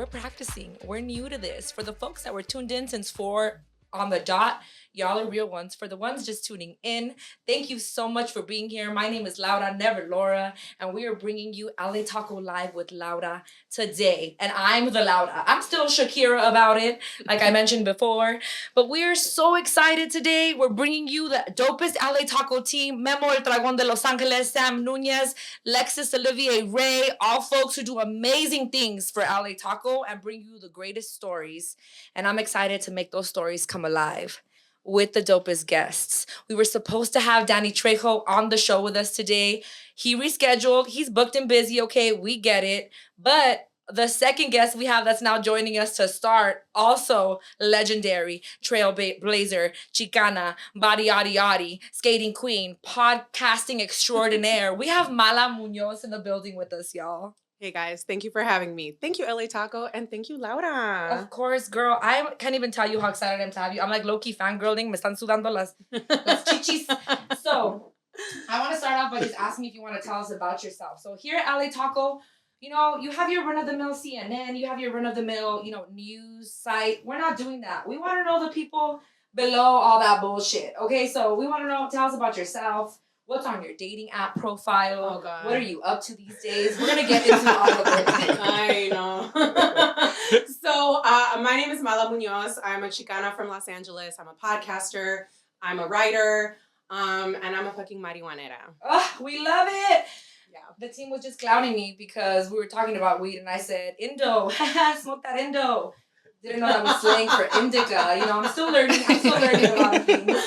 practicing. We're new to this. For the folks that were tuned in since 4 on the dot, y'all are real ones. For the ones just tuning in, thank you so much for being here. My name is Laura, never Laura, and we are bringing you LA Taco Live with Laura today. And I'm the Laura. I'm still Shakira about it, like I mentioned before. But we are so excited today. We're bringing you the dopest LA Taco team. Memo El Dragon de Los Angeles, Sam Nunez, Lexus Olivier Ray, all folks who do amazing things for LA Taco and bring you the greatest stories. And I'm excited to make those stories come alive with the dopest guests. We were supposed to have Danny Trejo on the show with us today. He rescheduled. He's booked and busy. Okay, we get it. But the second guest we have that's now joining us to start, also legendary, trailblazer, Chicana, body yaddy yaddy, skating queen, podcasting extraordinaire. We have Mala Munoz in the building with us, y'all. Hey guys, thank you for having me. Thank you, LA Taco, and thank you, Laura. Of course, girl. I can't even tell you how excited I am to have you. I'm like low-key fangirling. Me están sudando las chichis. So, I want to start off by just asking if you want to tell us about yourself. So, here at LA Taco, you know, you have your run-of-the-mill CNN, you have your run-of-the-mill, news site. We're not doing that. We want to know the people below all that bullshit. Okay, so we want to know, tell us about yourself. What's on your dating app profile? Oh, God. What are you up to these days? We're going to get into all of it. I know. So, my name is Mala Munoz. I'm a Chicana from Los Angeles. I'm a podcaster. I'm a writer. And I'm a fucking marihuanera. Oh, we love it. Yeah. The team was just clowning me because we were talking about weed and I said, Indo, smoke that Indo. Didn't know that was slang for indica. I'm still learning a lot of things.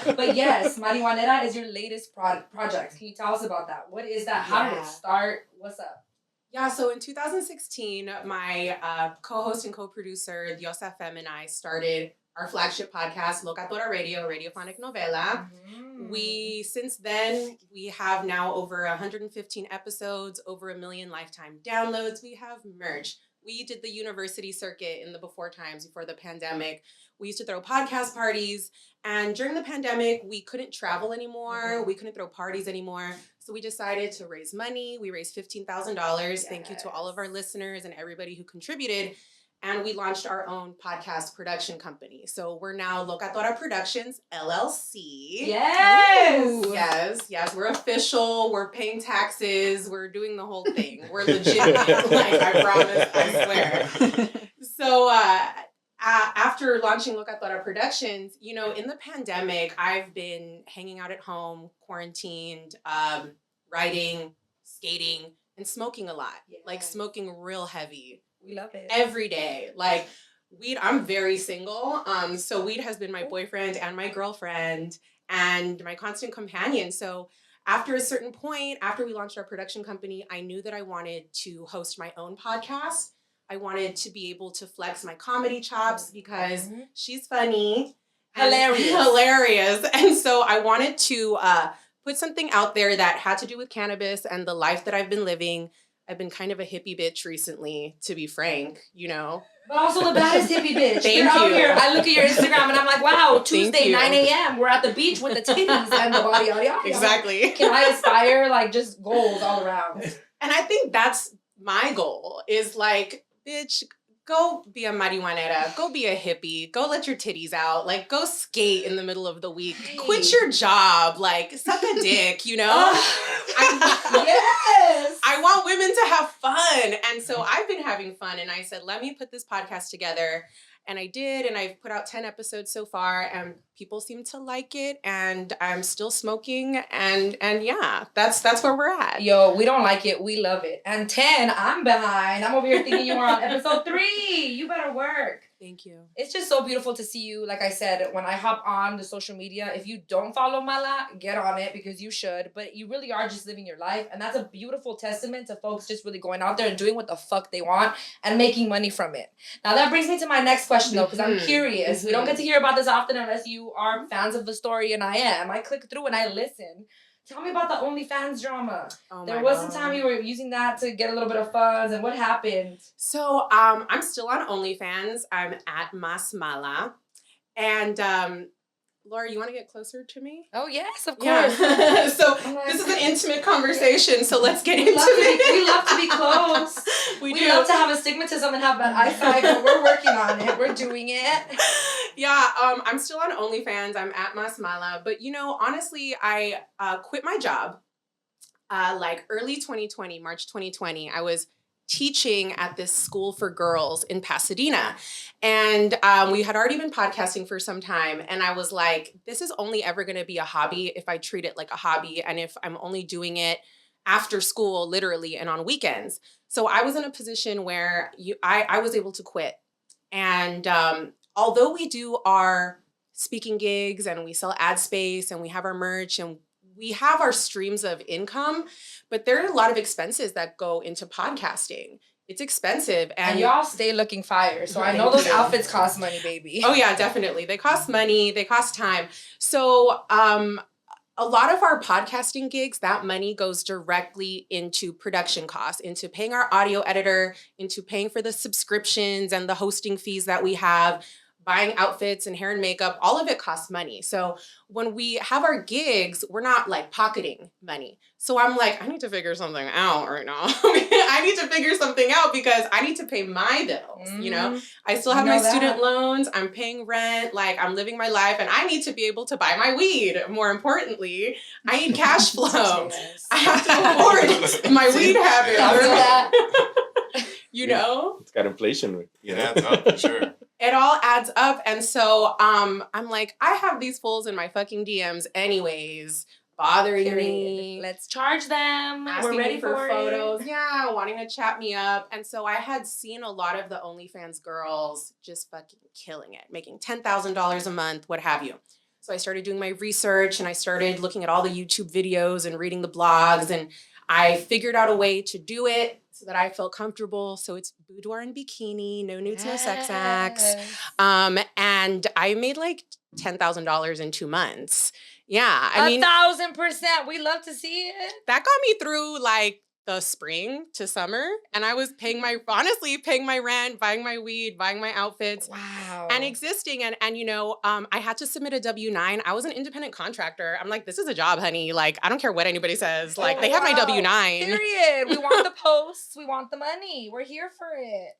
But yes, marihuanera is your latest project. Can you tell us about that? What is that? How did it start? What's up? Yeah, so in 2016, my co-host and co-producer, Diosa Fem, and I started our flagship podcast, Locatora Radio, radiophonic novela. Mm-hmm. Since then, we have now over 115 episodes, over 1 million lifetime downloads. We have merch. We did the university circuit in the before the pandemic. We used to throw podcast parties. And during the pandemic, we couldn't travel anymore. Mm-hmm. We couldn't throw parties anymore. So we decided to raise money. We raised $15,000. Yes. Thank you to all of our listeners and everybody who contributed. And we launched our own podcast production company. So we're now Locatora Productions, LLC. Yes! Ooh. Yes. We're official. We're paying taxes. We're doing the whole thing. We're legitimate. I promise. I swear. So after launching Locatora Productions, in the pandemic, I've been hanging out at home, quarantined, writing, skating, and smoking a lot. Yes. Like smoking real heavy. We love it. Every day. Like weed, I'm very single. So weed has been my boyfriend and my girlfriend and my constant companion. So after a certain point, after we launched our production company, I knew that I wanted to host my own podcast. I wanted to be able to flex my comedy chops because she's funny. Hilarious. And so I wanted to put something out there that had to do with cannabis and the life that I've been living. I've been kind of a hippie bitch recently, to be frank, But also the baddest hippie bitch. Thank You're you. Out here. I look at your Instagram and I'm like, wow, Tuesday, 9 a.m. We're at the beach with the titties and the body. Exactly. Can I aspire? Just goals all around. And I think that's my goal is bitch, go be a marihuanera. Go be a hippie. Go let your titties out. Go skate in the middle of the week. Hey. Quit your job. Suck a dick, Yes! I want women to have fun. And so I've been having fun. And I said, let me put this podcast together. And I did. And I've put out 10 episodes so far. And people seem to like it. And I'm still smoking. And yeah, that's where we're at. Yo, we don't like it. We love it. And 10, I'm behind. I'm over here thinking you were on episode 3. You better work. Thank you. It's just so beautiful to see you. Like I said, when I hop on the social media, if you don't follow Mala, get on it because you should. But you really are just living your life. And that's a beautiful testament to folks just really going out there and doing what the fuck they want and making money from it. Now, that brings me to my next question, though, because I'm curious. We don't get to hear about this often unless you are fans of the story, and I am. I click through and I listen. Tell me about the OnlyFans drama. There was some time you were using that to get a little bit of funds, and what happened? So, I'm still on OnlyFans. I'm at Mas Mala. And Laura, you want to get closer to me? Oh, yes, of course. Yeah. So this is an intimate conversation, so let's get into it. We love to be close. We love to have astigmatism and have bad eyesight, but we're working on it. We're doing it. Yeah, I'm still on OnlyFans. I'm at Masmala. But, honestly, I quit my job like early 2020, March 2020. I was teaching at this school for girls in Pasadena. And we had already been podcasting for some time. And I was like, this is only ever going to be a hobby if I treat it like a hobby and if I'm only doing it after school, literally, and on weekends. So I was in a position where I was able to quit. And although we do our speaking gigs and we sell ad space and we have our merch and we have our streams of income, but there are a lot of expenses that go into podcasting. It's expensive. And y'all stay looking fire. So I know those outfits cost money, baby. Oh, yeah, definitely. They cost money. They cost time. So a lot of our podcasting gigs, that money goes directly into production costs, into paying our audio editor, into paying for the subscriptions and the hosting fees that we have, buying outfits and hair and makeup. All of it costs money. So when we have our gigs, we're not like pocketing money. So I'm like, I need to figure something out right now. I need to figure something out because I need to pay my bills. I still have my student loans. I'm paying rent. Like, I'm living my life and I need to be able to buy my weed. More importantly, I need cash flow. Yes. I have to afford my weed habit. It's got inflation. Yeah, for sure. It all adds up. And so I'm like, I have these fools in my fucking DMs anyways, bothering me. Let's charge them. We're ready for photos. Yeah, wanting to chat me up. And so I had seen a lot of the OnlyFans girls just fucking killing it, making $10,000 a month, what have you. So I started doing my research and I started looking at all the YouTube videos and reading the blogs, and I figured out a way to do it so that I felt comfortable. So it's boudoir and bikini, no nudes, no sex acts. And I made like $10,000 in 2 months. Yeah. I mean, 1,000%. We love to see it. That got me through like the spring to summer. And I was paying my rent, buying my weed, buying my outfits. Wow. And existing. And I had to submit a W-9. I was an independent contractor. I'm like, this is a job, honey. Like, I don't care what anybody says. Like, they have my W-9. Period. We want the posts. We want the money. We're here for it.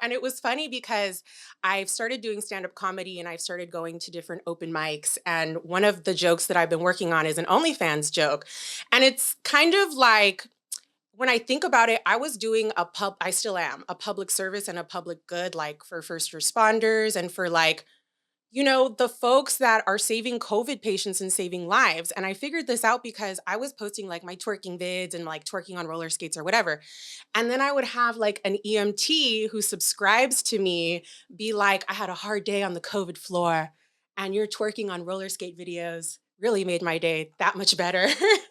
And it was funny because I've started doing stand-up comedy and I've started going to different open mics. And one of the jokes that I've been working on is an OnlyFans joke. And it's kind of like, when I think about it, I was doing I still am, a public service and a public good, like for first responders and for like, the folks that are saving COVID patients and saving lives. And I figured this out because I was posting like my twerking vids and like twerking on roller skates or whatever. And then I would have like an EMT who subscribes to me be like, I had a hard day on the COVID floor and your twerking on roller skate videos really made my day that much better.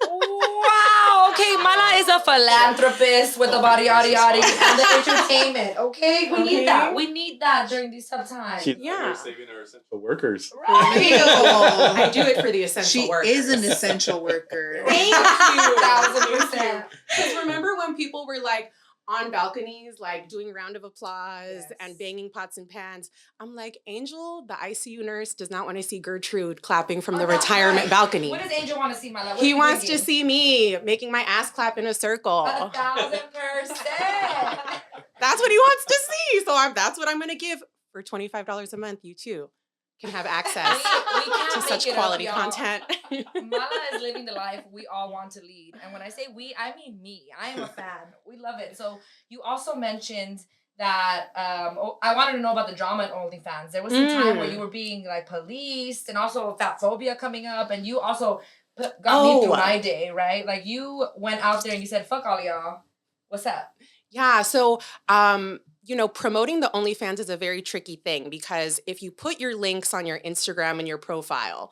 Wow. Okay, Mala is a philanthropist with the body, yada, yada, and the entertainment. Okay, we need that. We need that during these tough times. She's saving our essential workers. Right. I do it for the essential workers. She is an essential worker. Thank you. 1,000%. Because remember when people were like, on balconies, like doing round of applause and banging pots and pans. I'm like, Angel, the ICU nurse, does not want to see Gertrude clapping from the retirement balcony. What does Angel want to see, my love? He wants to see me making my ass clap in a circle. 1,000%. That's what he wants to see. So that's what I'm going to give for $25 a month. You too can have access to such quality content. Mala is living the life we all want to lead. And when I say we, I mean me. I am a fan. We love it. So you also mentioned that I wanted to know about the drama at OnlyFans. There was some time where you were being like policed and also fat phobia coming up. And you also got me through my day, right? Like you went out there and you said, fuck all y'all. What's up? Yeah. So, promoting the OnlyFans is a very tricky thing because if you put your links on your Instagram and your profile,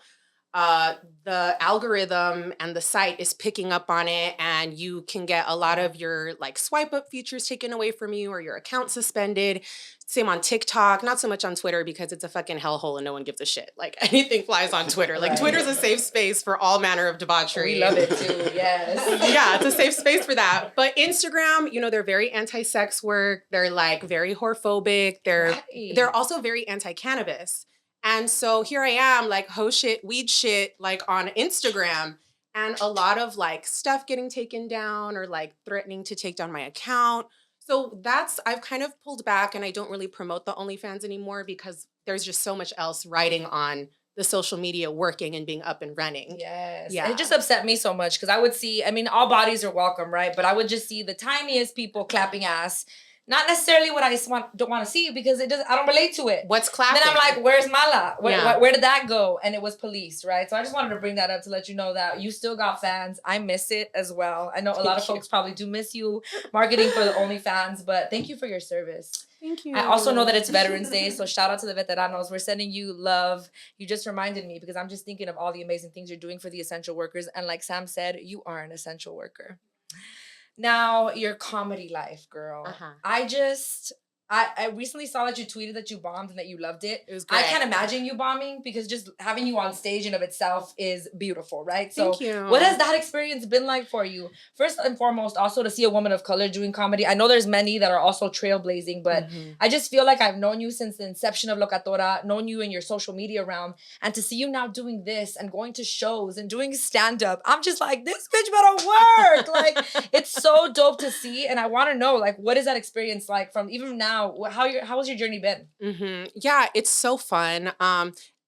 the algorithm and the site is picking up on it and you can get a lot of your like swipe up features taken away from you or your account suspended. Same on TikTok, not so much on Twitter because it's a fucking hellhole and no one gives a shit. Like anything flies on Twitter. Like Twitter's a safe space for all manner of debauchery. We love it too, yes. Yeah, it's a safe space for that. But Instagram, they're very anti-sex work. They're like very whorephobic. They're also very anti-cannabis. And so here I am, like, ho shit, weed shit, like on Instagram. And a lot of like stuff getting taken down or like threatening to take down my account. So I've kind of pulled back and I don't really promote the OnlyFans anymore because there's just so much else riding on the social media working and being up and running. Yes. Yeah. It just upset me so much because I would see, I mean, all bodies are welcome, right? But I would just see the tiniest people clapping ass. Not necessarily what I don't want to see because I don't relate to it. What's clapping? Then I'm like, where's Mala? Yeah. Where did that go? And it was police, right? So I just wanted to bring that up to let you know that you still got fans. I miss it as well. I know a lot of folks probably do miss you marketing for the OnlyFans, but thank you for your service. Thank you. I also know that it's Veterans Day, so shout out to the veteranos. We're sending you love. You just reminded me because I'm just thinking of all the amazing things you're doing for the essential workers. And like Sam said, you are an essential worker. Now, your comedy life, girl. I recently saw that you tweeted that you bombed and that you loved it. It was great. I can't imagine you bombing because just having you on stage in of itself is beautiful, right? So Thank you. what has that experience been like for you? First and foremost, also to see a woman of color doing comedy. I know there's many that are also trailblazing, but I just feel like I've known you since the inception of Locatora, known you in your social media realm, and to see you now doing this and going to shows and doing stand-up, I'm just like, this bitch better work. Like, it's so dope to see, and I want to know, like, what is that experience like from even now? How has your journey been? Yeah, it's so fun.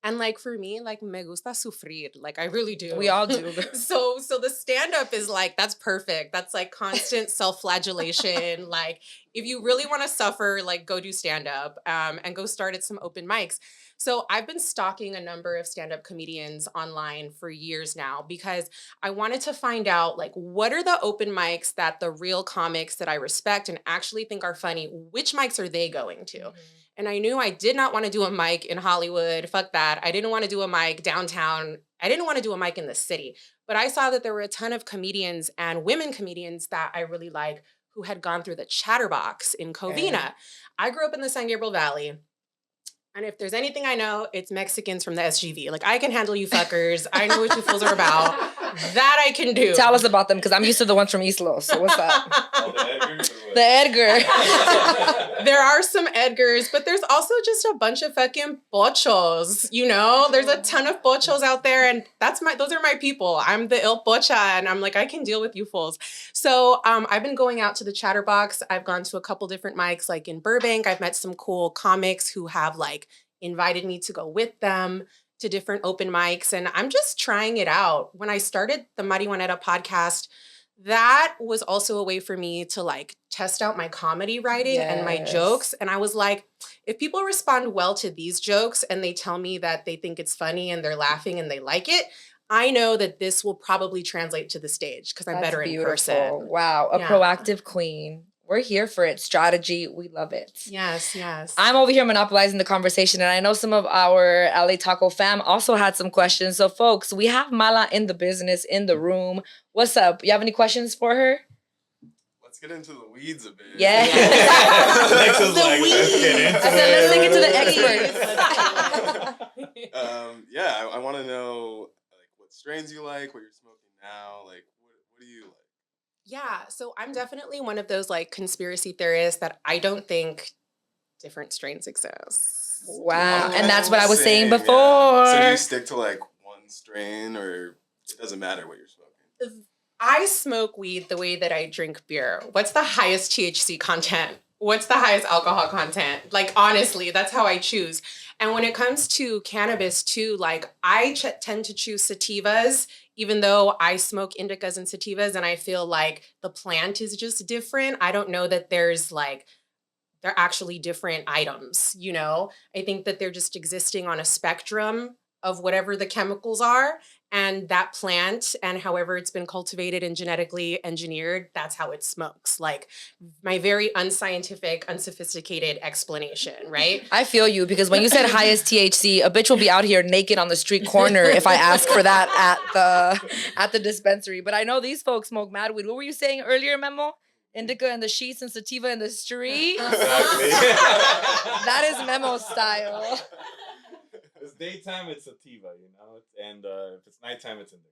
And like for me, like me gusta sufrir. Like I really do. We all do. So the stand-up is like, that's perfect. That's like constant self-flagellation. Like if you really want to suffer, like go do stand-up and go start at some open mics. So I've been stalking a number of stand-up comedians online for years now because I wanted to find out like what are the open mics that the real comics that I respect and actually think are funny, which mics are they going to? And I knew I did not want to do a mic in Hollywood. Fuck that. I didn't want to do a mic downtown. I didn't want to do a mic in the city. But I saw that there were a ton of comedians and women comedians that I really like who had gone through the Chatterbox in Covina. I grew up in the San Gabriel Valley. And if there's anything I know, it's Mexicans from the SGV. Like, I can handle you fuckers. I know what you fools are about. That I can do. Tell us about them, because I'm used to the ones from East Los. So what's up? The Edgar. There are some Edgars, but there's also just a bunch of fucking pochos, you know? There's a ton of pochos out there, and those are my people. I'm the il pocha, and I'm like, I can deal with you fools. So I've been going out to the Chatterbox. I've gone to a couple different mics, like in Burbank. I've met some cool comics who have, like, invited me to go with them to different open mics, and I'm just trying it out. When I started the Marihuanera podcast, that was also a way for me to like test out my comedy writing and my jokes. And I was like, if people respond well to these jokes and they tell me that they think it's funny and they're laughing and they like it, I know that this will probably translate to the stage because I'm better in person. Wow, a proactive queen. We're here for it. Strategy. We love it. Yes, yes. I'm over here monopolizing the conversation, and I know some of our LA Taco fam also had some questions. So, folks, we have Mala in the business, in the room. What's up? You have any questions for her? Let's get into the weeds a bit. Yeah. Lex was like, let's get into I said, let's take it to the experts. I want to know like what strains you like, what you're smoking now, like what do you like? Yeah, so I'm definitely one of those like conspiracy theorists that I don't think different strains exist. Wow. And that's what I was saying before. So do you stick to like one strain, or it doesn't matter what you're smoking? I smoke weed the way that I drink beer. What's the highest THC content? What's the highest alcohol content? Like, honestly, that's how I choose. And when it comes to cannabis too, like I tend to choose sativas, even though I smoke indicas and sativas, and I feel like the plant is just different. I don't know that they're actually different items, you know? I think that they're just existing on a spectrum of whatever the chemicals are, and that plant and however it's been cultivated and genetically engineered, that's how it smokes. Like my very unscientific, unsophisticated explanation, right? I feel you, because when you said highest THC, a bitch will be out here naked on the street corner if I ask for that at the dispensary. But I know these folks smoke mad weed. What were you saying earlier, Memo? Indica in the sheets and sativa in the street. Exactly. That is Memo style. It's daytime, it's sativa, you know, and if it's nighttime, it's indica.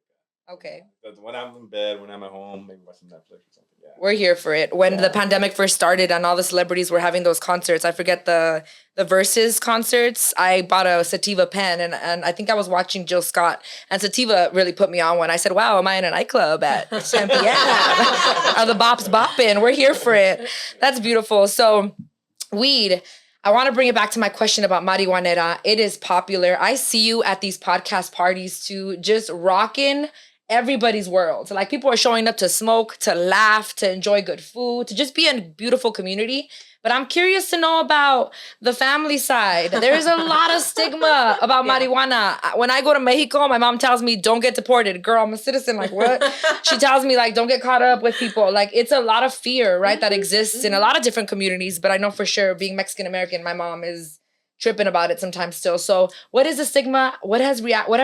Okay. But when I'm in bed, when I'm at home, maybe watch some Netflix or something. Yeah. We're here for it. When the pandemic first started and all the celebrities were having those concerts, I forget the Versus concerts, I bought a sativa pen and I think I was watching Jill Scott and sativa really put me on one. I said, wow, am I in a nightclub at 10 p.m.? Are the bops bopping? We're here for it. That's beautiful. So weed, I want to bring it back to my question about marijuanera. It is popular. I see you at these podcast parties too, just rocking everybody's world. So like people are showing up to smoke, to laugh, to enjoy good food, to just be in a beautiful community. But I'm curious to know about the family side. There is a lot of stigma about marijuana. When I go to Mexico, my mom tells me, don't get deported. Girl, I'm a citizen. Like, what? She tells me, like, don't get caught up with people. Like, it's a lot of fear, right, that exists in a lot of different communities. But I know for sure, being Mexican-American, my mom is tripping about it sometimes still. So what is the stigma? What have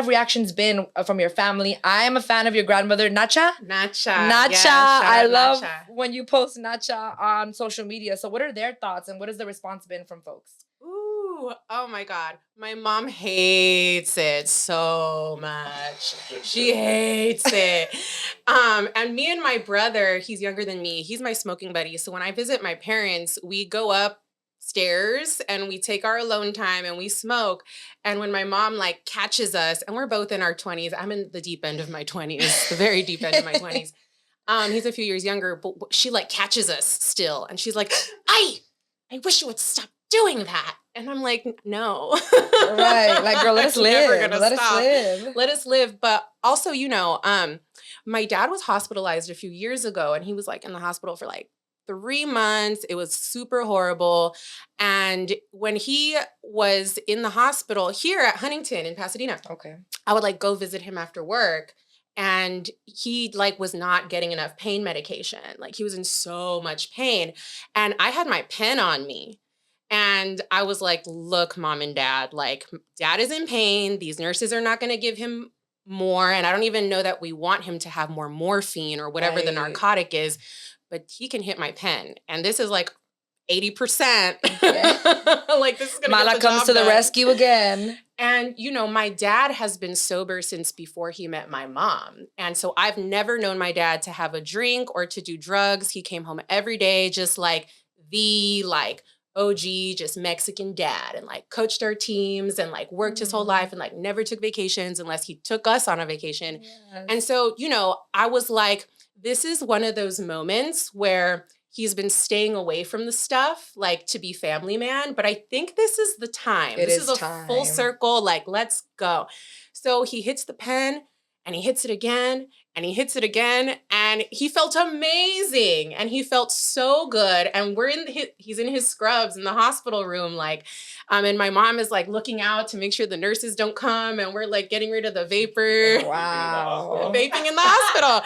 reactions been from your family? I am a fan of your grandmother, Nacha. Nacha. Yes, I love Nacha. when you post Nacha on social media. So what are their thoughts and what has the response been from folks? Ooh, oh my God. My mom hates it so much. She hates it. And me and my brother, he's younger than me. He's my smoking buddy. So when I visit my parents, we go upstairs and we take our alone time and we smoke. And when my mom like catches us, and we're both in our 20s, I'm in the deep end of my 20s, the very deep end of my 20s. He's a few years younger, but she like catches us still. And she's like, I wish you would stop doing that. And I'm like, no. Right. Like, girl, let us live. Let us live. Let us live. But also, you know, my dad was hospitalized a few years ago and he was like in the hospital for like 3 months. It was super horrible. And when he was in the hospital here at Huntington in Pasadena, Okay, I would like go visit him after work. And he like was not getting enough pain medication. Like he was in so much pain. And I had my pen on me. And I was like, look, mom and dad, like dad is in pain. These nurses are not going to give him more. And I don't even know that we want him to have more morphine or whatever the narcotic is, but he can hit my pen. And this is like 80%. Like this is going to Mala comes to the rescue again. And, you know, my dad has been sober since before he met my mom. And so I've never known my dad to have a drink or to do drugs. He came home every day just like the like OG, just Mexican dad, and like coached our teams and like worked his whole life and like never took vacations unless he took us on a vacation. Yes. And so, you know, I was like, this is one of those moments where he's been staying away from the stuff, like to be family man. But I think this is the time. This is a full circle, like, let's go. So he hits the pen and he hits it again and he hits it again. And he felt amazing. And he felt so good. And he's in his scrubs in the hospital room, like, and my mom is like looking out to make sure the nurses don't come. And we're like getting rid of the vapor. Wow. Vaping in the hospital.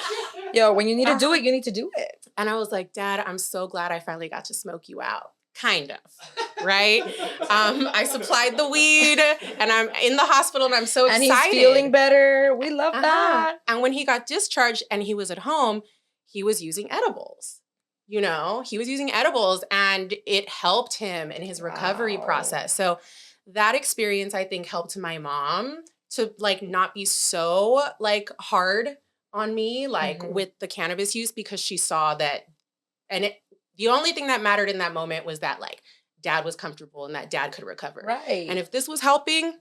Yo, when you need to do it, you need to do it. And I was like, Dad, I'm so glad I finally got to smoke you out. Kind of, right? I supplied the weed and I'm in the hospital and I'm so excited. And he's feeling better. We love that. And when he got discharged and he was at home, he was using edibles. You know, he was using edibles and it helped him in his recovery process. So that experience, I think, helped my mom to like not be so like hard on me, like with the cannabis use, because she saw that, and the only thing that mattered in that moment was that like dad was comfortable and that dad could recover. Right. And if this was helping.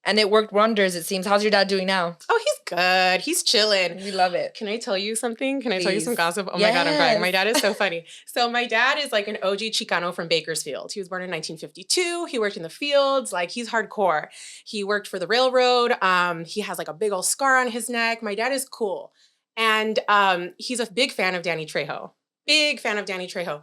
And it worked wonders, it seems. How's your dad doing now? Oh, he's good. He's chilling. We love it. Can I tell you something? Can I tell you some Please. gossip? Oh my God, I'm crying. My dad is so funny. So my dad is like an OG Chicano from Bakersfield. He was born in 1952. He worked in the fields. Like he's hardcore. He worked for the railroad. He has like a big old scar on his neck. My dad is cool. And he's a big fan of Danny Trejo. Big fan of Danny Trejo.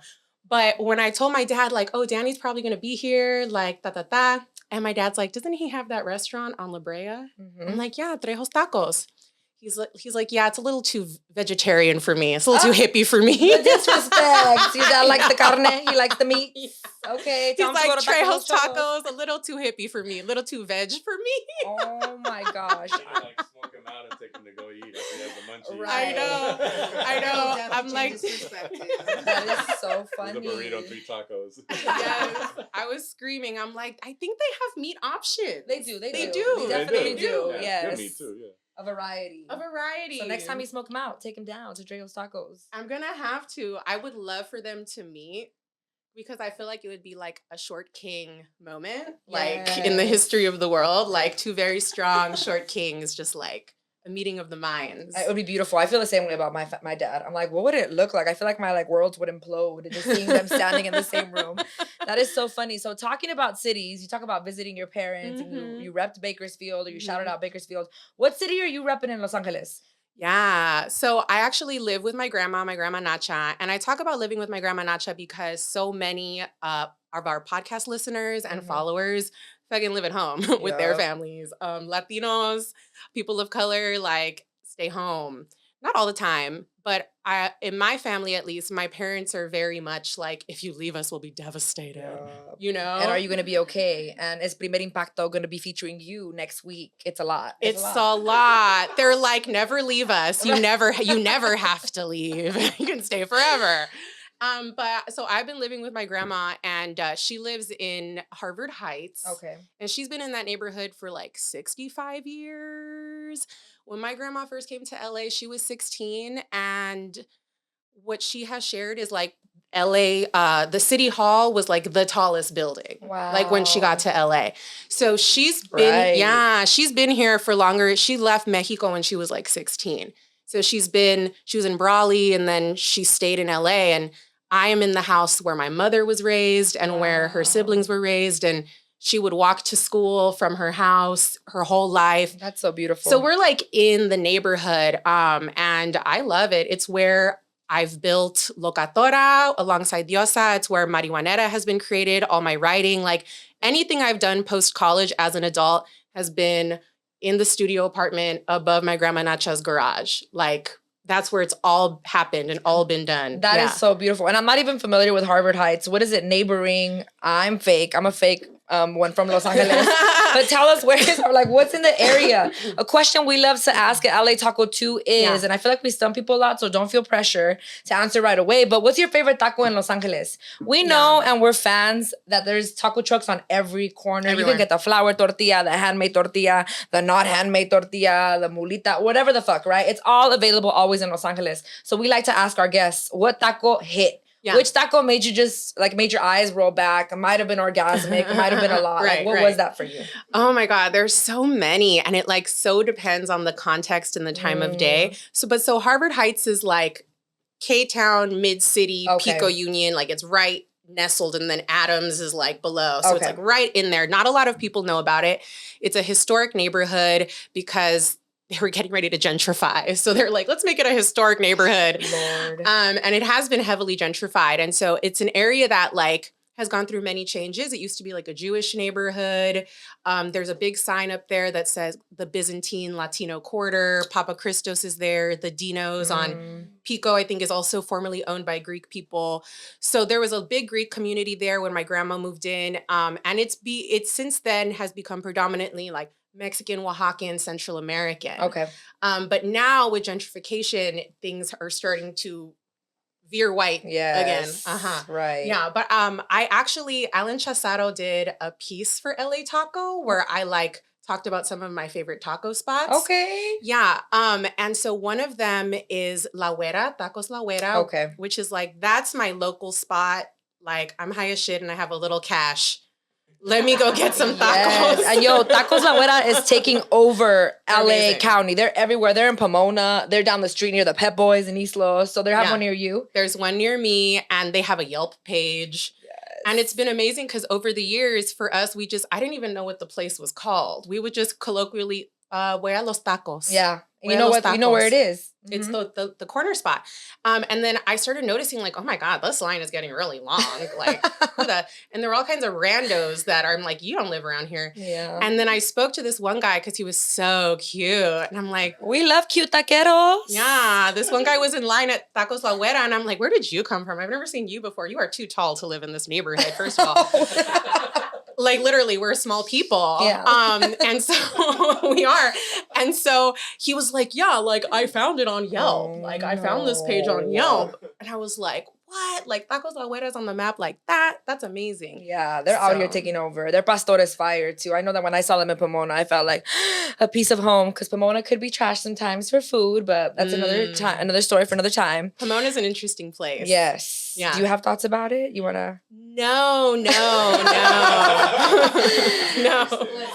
But when I told my dad, like, oh, Danny's probably going to be here, like, ta-ta-ta. And my dad's like, doesn't he have that restaurant on La Brea? I'm like, yeah, Trejo's Tacos. He's like, yeah, it's a little too vegetarian for me. It's a little too hippie for me. The disrespect. Your dad likes the carne. He likes the meat. Okay. He's like, Trejo's Tacos, a little too hippie for me. A little too veg for me. Oh, my gosh. Like smoke him out and take him to go eat after he has the munchies. Right. I know. I'm like, that is so funny. The burrito, 3 tacos. Yes. I was screaming. I'm like, I think they have meat options. They do. They do. They definitely do. Yeah, Yes. good meat too, yeah. A variety. A variety. So next time you smoke them out, take them down to Dreo's Tacos. I'm going to have to. I would love for them to meet because I feel like it would be like a short king moment, like in the history of the world, like two very strong short kings, just like a meeting of the minds. It would be beautiful. I feel the same way about my dad. I'm like, what would it look like? I feel like my worlds would implode just seeing them standing in the same room. That is so funny. So talking about cities, you talk about visiting your parents and you repped Bakersfield or you shouted out Bakersfield. What city are you repping in Los Angeles? Yeah. So I actually live with my grandma Nacha. And I talk about living with my grandma Nacha because so many of our podcast listeners and followers fucking live at home with their families. Latinos, people of color, like stay home. Not all the time, but in my family, at least, my parents are very much like, if you leave us, we'll be devastated, you know? And are you going to be okay? And is Primer Impacto going to be featuring you next week? It's a lot. It's a lot. They're like, never leave us. You never have to leave. You can stay forever. But so I've been living with my grandma and she lives in Harvard Heights. Okay. And she's been in that neighborhood for like 65 years. When my grandma first came to LA, she was 16. And what she has shared is like LA, the city hall was like the tallest building. Wow. Like when she got to LA. So she's been, she's been here for longer. She left Mexico when she was like 16. So she was in Brawley and then she stayed in LA. And I am in the house where my mother was raised and where her siblings were raised. And she would walk to school from her house her whole life. That's so beautiful. So we're like in the neighborhood. And I love it. It's where I've built Locatora alongside Diosa. It's where Marihuanera has been created. All my writing, like anything I've done post-college as an adult has been in the studio apartment above my grandma Nacha's garage. Like that's where it's all happened and all been done. That is so beautiful. And I'm not even familiar with Harvard Heights. What is it neighboring? I'm a fake one from Los Angeles. But tell us what's in the area? A question we love to ask at LA Taco 2 is, and I feel like we stump people a lot, so don't feel pressure to answer right away, but what's your favorite taco in Los Angeles? We know and we're fans that there's taco trucks on every corner. Everywhere. You can get the flour tortilla, the handmade tortilla, the not handmade tortilla, the mulita, whatever the fuck, right? It's all available always in Los Angeles. So we like to ask our guests, what taco hit? Yeah. Which taco made you made your eyes roll back? It might have been orgasmic. It might have been a lot. What was that for you? Oh my God, there's so many. And it like so depends on the context and the time of day. So Harvard Heights is like K-Town, mid-city, Pico Union. Like it's right nestled and then Adams is like below. So it's like right in there. Not a lot of people know about it. It's a historic neighborhood because they were getting ready to gentrify. So they're like, let's make it a historic neighborhood. Lord. And it has been heavily gentrified. And so it's an area that like has gone through many changes. It used to be like a Jewish neighborhood. There's a big sign up there that says the Byzantine Latino Quarter. Papa Christos is there. The Dinos on Pico, I think, is also formerly owned by Greek people. So there was a big Greek community there when my grandma moved in. And it's since then has become predominantly like Mexican, Oaxacan, Central American. Okay. But now with gentrification, things are starting to veer white again. Right. Yeah. But Alan Chasaro did a piece for LA Taco where I like talked about some of my favorite taco spots. Okay. Yeah. And so one of them is La Huera, Tacos La Huera. Which is like, that's my local spot. Like I'm high as shit and I have a little cash. Let me go get some tacos. Yes. And Tacos La Huera is taking over LA County. They're everywhere. They're in Pomona. They're down the street near the Pep Boys in East Los. So they have one near you. There's one near me and they have a Yelp page. Yes. And it's been amazing because over the years for us, I didn't even know what the place was called. We would just colloquially, Voy a los tacos. Yeah. You know where it is. It's the corner spot. And then I started noticing like, oh my God, this line is getting really long. Like, and there are all kinds of randos that are like, you don't live around here. Yeah. And then I spoke to this one guy because he was so cute. And I'm like, we love cute taqueros. Yeah. This one guy was in line at Tacos La Huera. And I'm like, where did you come from? I've never seen you before. You are too tall to live in this neighborhood, first of all. Like literally we're small people. Yeah. And so we are. And so he was like, yeah, like I found it on Yelp. Like I found this page on Yelp. And I was like, what? Like tacos abuelas on the map like that? That's amazing. Yeah, they're out here So- taking over. Their pastor is fire too. I know that when I saw them in Pomona, I felt like a piece of home because Pomona could be trash sometimes for food, but that's another time, another story for another time. Pomona's an interesting place. Yes. Yeah. Do you have thoughts about it? You wanna? No. No.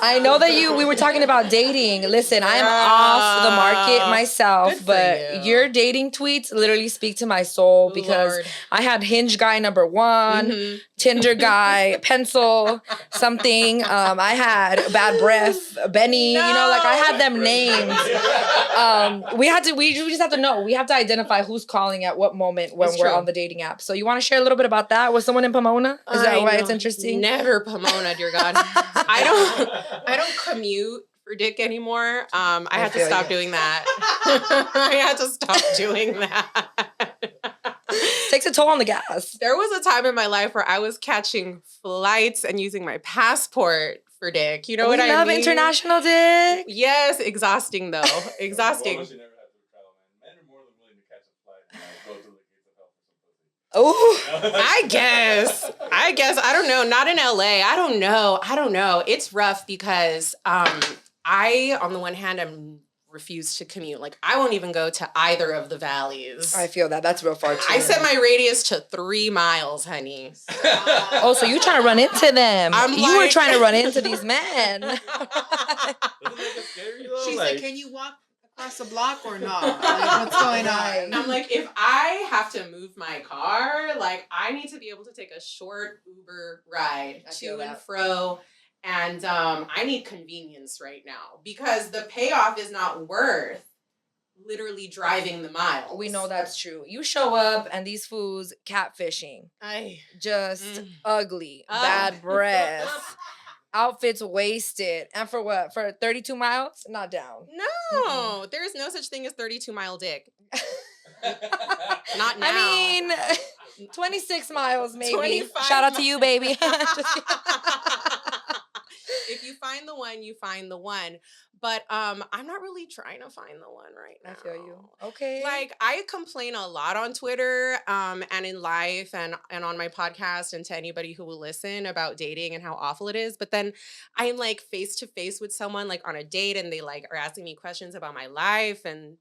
I know that we were talking about dating. Listen, I am off the market myself, good for but you. your dating tweets literally speak to my soul because Lord. I had Hinge guy number 1, Mhm. Tinder guy, pencil, something. I had bad breath, Benny, you know, like I had them named. We just have to know. We have to identify who's calling at what moment when It's we're true. on the dating app. So you want to share a little bit about that? Was someone in Pomona? Is that I why know. it's interesting? Never Pomona, dear God. I don't commute for dick anymore. I had to feel stop you. doing that. I had to stop doing that. Takes a toll on the gas. There was a time in my life where I was catching flights and using my passport for dick. You know what I love mean? international dick. Yes, exhausting though. Exhausting. Women should never have to travel, man. Men are more than willing to catch a flight and go through the gates of hell for some pussy. Oh, I guess. I don't know. Not in LA. I don't know. It's rough because I, on the one hand, refuse to commute. Like, I won't even go to either of the valleys. I feel that. That's real far too. I set my radius to 3 miles, honey. Oh, so you trying to run into them? I'm You were like- trying to run into these men. Doesn't that get scary though? She Like, said, "Can you walk across the block or not? Like, what's going on?" I'm like, if I have to move my car, like, I need to be able to take a short Uber ride I feel to and that. fro. And I need convenience right now because the payoff is not worth literally driving the miles. We know that's true. You show up and these fools catfishing, just Mm. ugly, Oh. bad breath, outfits wasted, and for what? For 32 miles? Not down. No, there is no such thing as 32-mile dick. Not now. I mean, 26 miles maybe. 25 Shout out to you, baby. Just kidding. If you find the one, you find the one. But I'm not really trying to find the one right now. I feel you. Okay. Like, I complain a lot on Twitter and in life and on my podcast and to anybody who will listen about dating and how awful it is. But then I'm like face to face with someone like on a date and they like are asking me questions about my life. And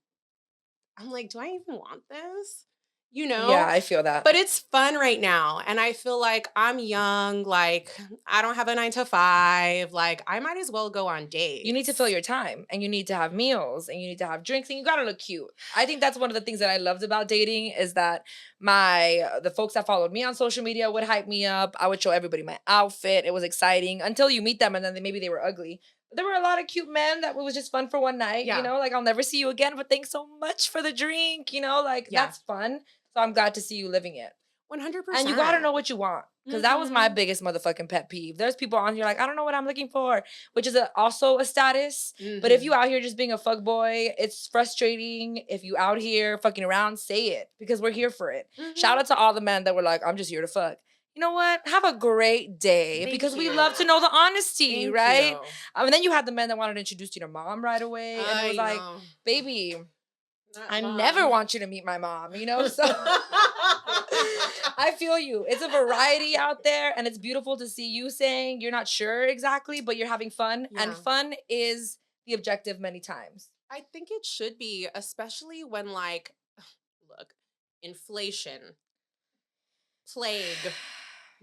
I'm like, do I even want this? You know? Yeah, I feel that. But it's fun right now. And I feel like I'm young. Like, I don't have a 9 to 5. Like, I might as well go on dates. You need to fill your time and you need to have meals and you need to have drinks and you gotta look cute. I think that's one of the things that I loved about dating is that the folks that followed me on social media would hype me up. I would show everybody my outfit. It was exciting until you meet them and then maybe they were ugly. But there were a lot of cute men that was just fun for one night, Yeah. you know, like I'll never see you again, but thanks so much for the drink, you know, like Yeah. that's fun. So I'm glad to see you living it. 100%. And you gotta know what you want. Because that was my biggest motherfucking pet peeve. There's people on here like, I don't know what I'm looking for, which is also a status. But if you out here just being a fuck boy, it's frustrating. If you out here fucking around, say it. Because we're here for it. Shout out to all the men that were like, I'm just here to fuck. You know what? Have a great day. Thank because we you. love to know the honesty, Thank right? you. I mean, then you had the men that wanted to introduce you to mom right away. And it was like, know. baby, Not I mom. never want you to meet my mom, you know? So I feel you. It's a variety out there, and it's beautiful to see you saying you're not sure exactly, but you're having fun. And Yeah. fun is the objective many times. I think it should be, especially when, like, look, inflation, plague.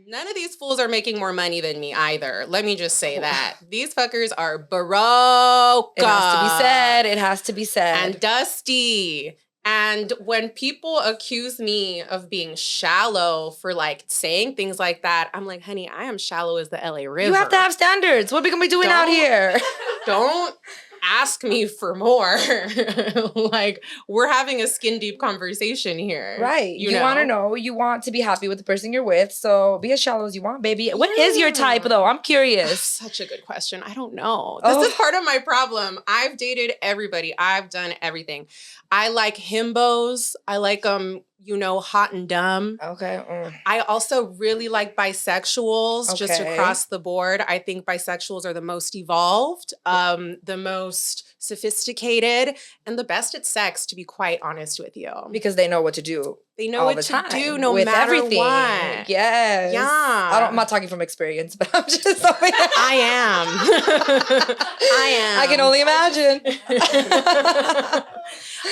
None of these fools are making more money than me either. Let me just say that. These fuckers are broke. It has to be said. It has to be said. And dusty. And when people accuse me of being shallow for like saying things like that, I'm like, honey, I am shallow as the LA River. you have to have standards. What are we gonna be doing out Don't- here? Don't ask me for more. Like, we're having a skin deep conversation here. Right. You want to know. You want to be happy with the person you're with. So be as shallow as you want, baby. What is your type, Yeah. though? I'm curious. Such a good question. I don't know. Oh. This is part of my problem. I've dated everybody. I've done everything. I like himbos. I like hot and dumb. Okay. I also really like bisexuals just Okay. across the board. I think bisexuals are the most evolved, the most sophisticated, and the best at sex, to be quite honest with you. Because they know what to do. They know all what the to time do no with matter everything. what. Yes. Yeah. I'm not talking from experience, but I'm just saying. I am. I am. I can only imagine.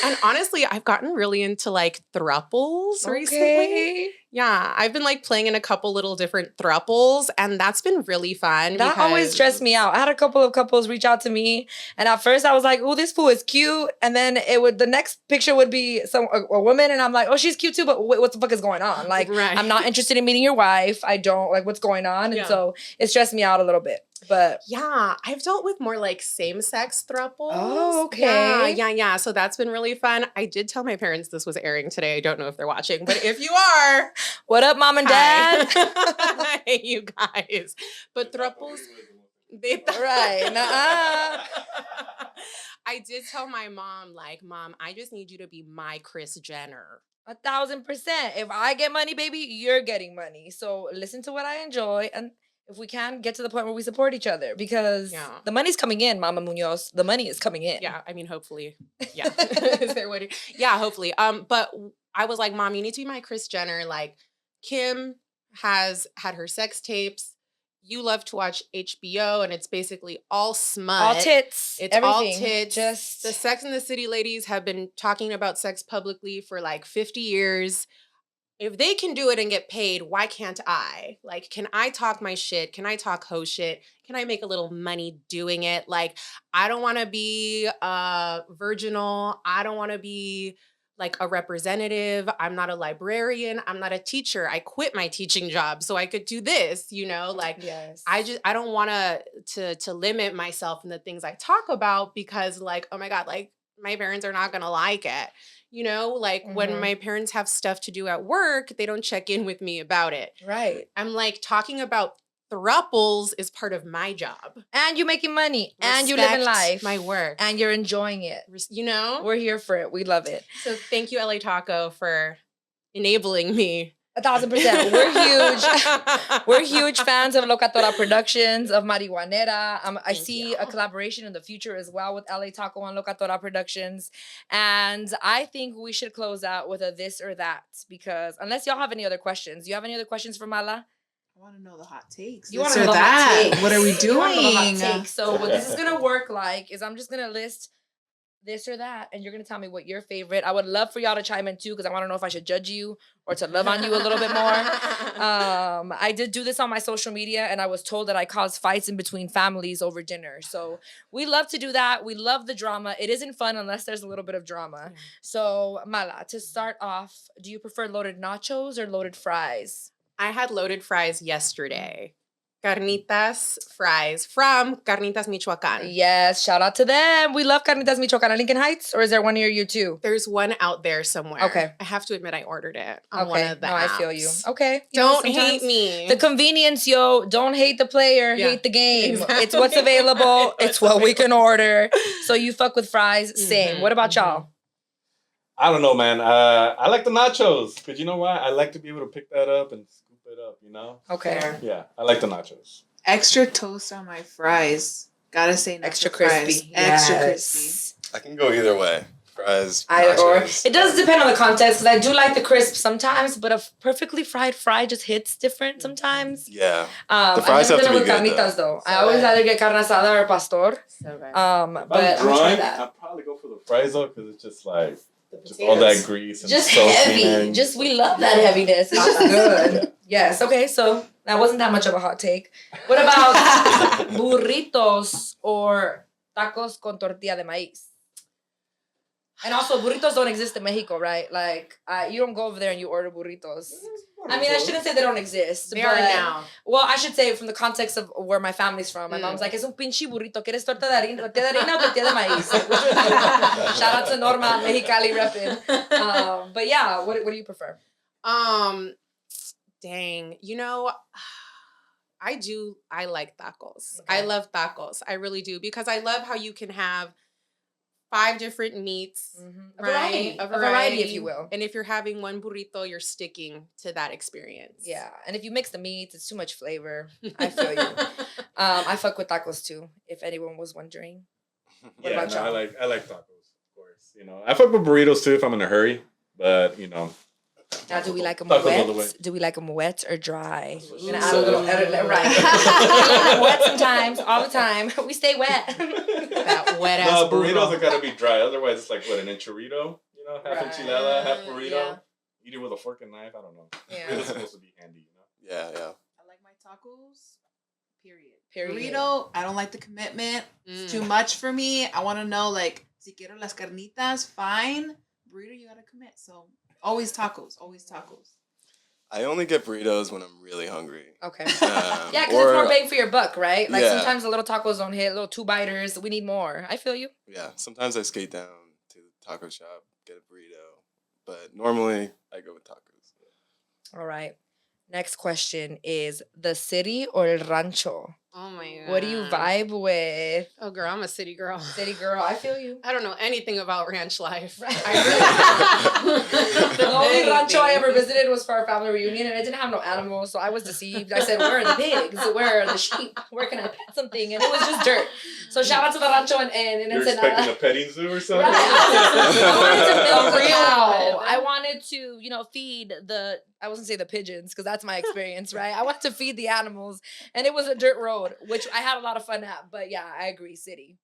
And honestly, I've gotten really into like thruples recently. Okay. Yeah, I've been like playing in a couple little different thruples, and that's been really fun. That always stressed me out. I had a couple of couples reach out to me, and at first I was like, "Oh, this fool is cute," and then the next picture would be a woman, and I'm like, "Oh, she's cute too," but what the fuck is going on? Like, Right. I'm not interested in meeting your wife. I don't like what's going on, Yeah. and so it stressed me out a little bit. But Yeah, I've dealt with more like same-sex thruples. Oh, okay. Yeah. So that's been really fun. I did tell my parents this was airing today. I don't know if they're watching, but if you are, what up, mom and dad? hi. Hey, you guys. But thruples, Right. Nuh-uh. I did tell my mom, like, Mom, I just need you to be my Kris Jenner. 1,000%. If I get money, baby, you're getting money. So listen to what I enjoy, and if we can get to the point where we support each other, because the money's coming in, Mama Munoz. The money is coming in. Yeah, I mean, hopefully. Yeah. Is there what? Yeah, hopefully. But I was like, Mom, you need to be my Kris Jenner. Like, Kim has had her sex tapes. You love to watch HBO, and it's basically all smut. All tits. It's everything. all tits. Just the Sex and the City ladies have been talking about sex publicly for like 50 years. If they can do it and get paid, why can't I? Like, can I talk my shit? Can I talk hoe shit? Can I make a little money doing it? Like, I don't want to be virginal. I don't want to be like a representative. I'm not a librarian. I'm not a teacher. I quit my teaching job so I could do this, you know? Like, yes. I don't want to limit myself in the things I talk about because like, oh my God, like my parents are not going to like it. You know, like when my parents have stuff to do at work, they don't check in with me about it. Right. I'm like talking about thruples is part of my job. And you're making money. And you're living life. My work. And you're enjoying it. You know? We're here for it. We love it. So thank you, LA Taco, for enabling me. 1,000%. We're huge. We're huge fans of Locatora Productions, of Marihuanera. I see a collaboration in the future as well with LA Taco and Locatora Productions. And I think we should close out with a this or that, because unless y'all have any other questions. Do you have any other questions for Mala? I want to know the hot takes. You want This to or know the hot that? takes. What are we You wanna know the hot doing? takes. So what this is going to work like is I'm just going to list this or that, and you're going to tell me what your favorite. I would love for y'all to chime in too, because I want to know if I should judge you or to love on you a little bit more. I did do this on my social media, and I was told that I cause fights in between families over dinner. So we love to do that. We love the drama. It isn't fun unless there's a little bit of drama. So Mala, to start off, do you prefer loaded nachos or loaded fries? I had loaded fries yesterday. Carnitas fries from Carnitas Michoacan. Yes, shout out to them. We love Carnitas Michoacan. Lincoln Heights, or is there one near you too? There's one out there somewhere. Okay. I have to admit I ordered it on one of the no, apps. I feel you. Okay. Don't hate me. The convenience, yo. Don't hate the player, hate the game. Exactly. It's what's available. It's what we can order. So you fuck with fries, same. What about y'all? I don't know, man. I like the nachos, because you know why? I like to be able to pick that up and scoop it up, you know? Okay. Yeah, I like the nachos. Extra toast on my fries. Gotta say nacho Extra fries. crispy. Extra Yes. crispy. I can go either way. Fries, Or nachos. it does depend on the context, because I do like the crisp sometimes, but a perfectly fried fry just hits different sometimes. Yeah. The fries I've have to never be done it with good, carnitas though. So I always good. either get carne asada or pastor. So good. If But I'm I'm gonna try drunk, that. I'll probably go for the fries though, because it's just like The just all potatoes. that grease and Just soaking heavy. in. Just we love that heaviness. It's just good. Yes. Okay. So that wasn't that much of a hot take. What about burritos or tacos con tortilla de maíz? And also, burritos don't exist in Mexico, right? Like, you don't go over there and you order burritos. I mean, I shouldn't say they don't exist. They but, are now. Well, I should say from the context of where my family's from. My mom's like, es un pinche burrito. ¿Quieres tortilla de harina o tortilla de maíz? Like, which one do you want? Shout out to Norma, Mexicali repping. But yeah, what do you prefer? Dang. You know, I like tacos. I Okay. love tacos. I really do. Because I love how you can have 5 different meats. A variety. Right? A variety, if you will. And if you're having one burrito, you're sticking to that experience. Yeah, and if you mix the meats, it's too much flavor. I feel you. I fuck with tacos too, if anyone was wondering. What Yeah, about no, y'all? I like tacos, of course. You know, I fuck with burritos too if I'm in a hurry, but you know, Now, do we like them Tacos all the way. wet? Do we like them wet or dry? Ooh. We're gonna add a little edit, right? We like 'em wet sometimes, all the time. We stay wet. That wet No, ass burritos have got to be dry. Otherwise, it's like, what, an enchilada? You know, half Right. enchilada, half burrito. Yeah. Eat it with a fork and knife. I don't know. Yeah. Burrito's supposed to be handy, you know? Yeah, yeah. I like my tacos. Period. Period. Burrito. I don't like the commitment. Mm. It's too much for me. I want to know like si quiero las carnitas, fine. Burrito, you gotta commit. So always tacos. Always tacos. I only get burritos when I'm really hungry. Okay. Yeah, Yeah, because it's more bang for your buck, right? Like Yeah. sometimes the little tacos don't hit, little 2-biters. We need more. I feel you. Yeah, sometimes I skate down to the taco shop, get a burrito, but normally I go with tacos. All right. Next question is the city or el rancho? Oh my god. What do you vibe with? Oh girl, I'm a city girl. City girl, I feel you. I don't know anything about ranch life. Right. I The only really rancho I ever Anything. visited was for our family reunion, and it didn't have no animals, so I was deceived. I said, "Where are the pigs? Where are the sheep? Where can I pet something?" And it was just dirt. So shout out to the rancho and You're expecting a Ensenada. petting zoo or something? Right. I wanted to milk the Real cow. pet. I wanted to, feed I wasn't say the pigeons because that's my experience, right? I wanted to feed the animals, and it was a dirt road, which I had a lot of fun at. But yeah, I agree, city.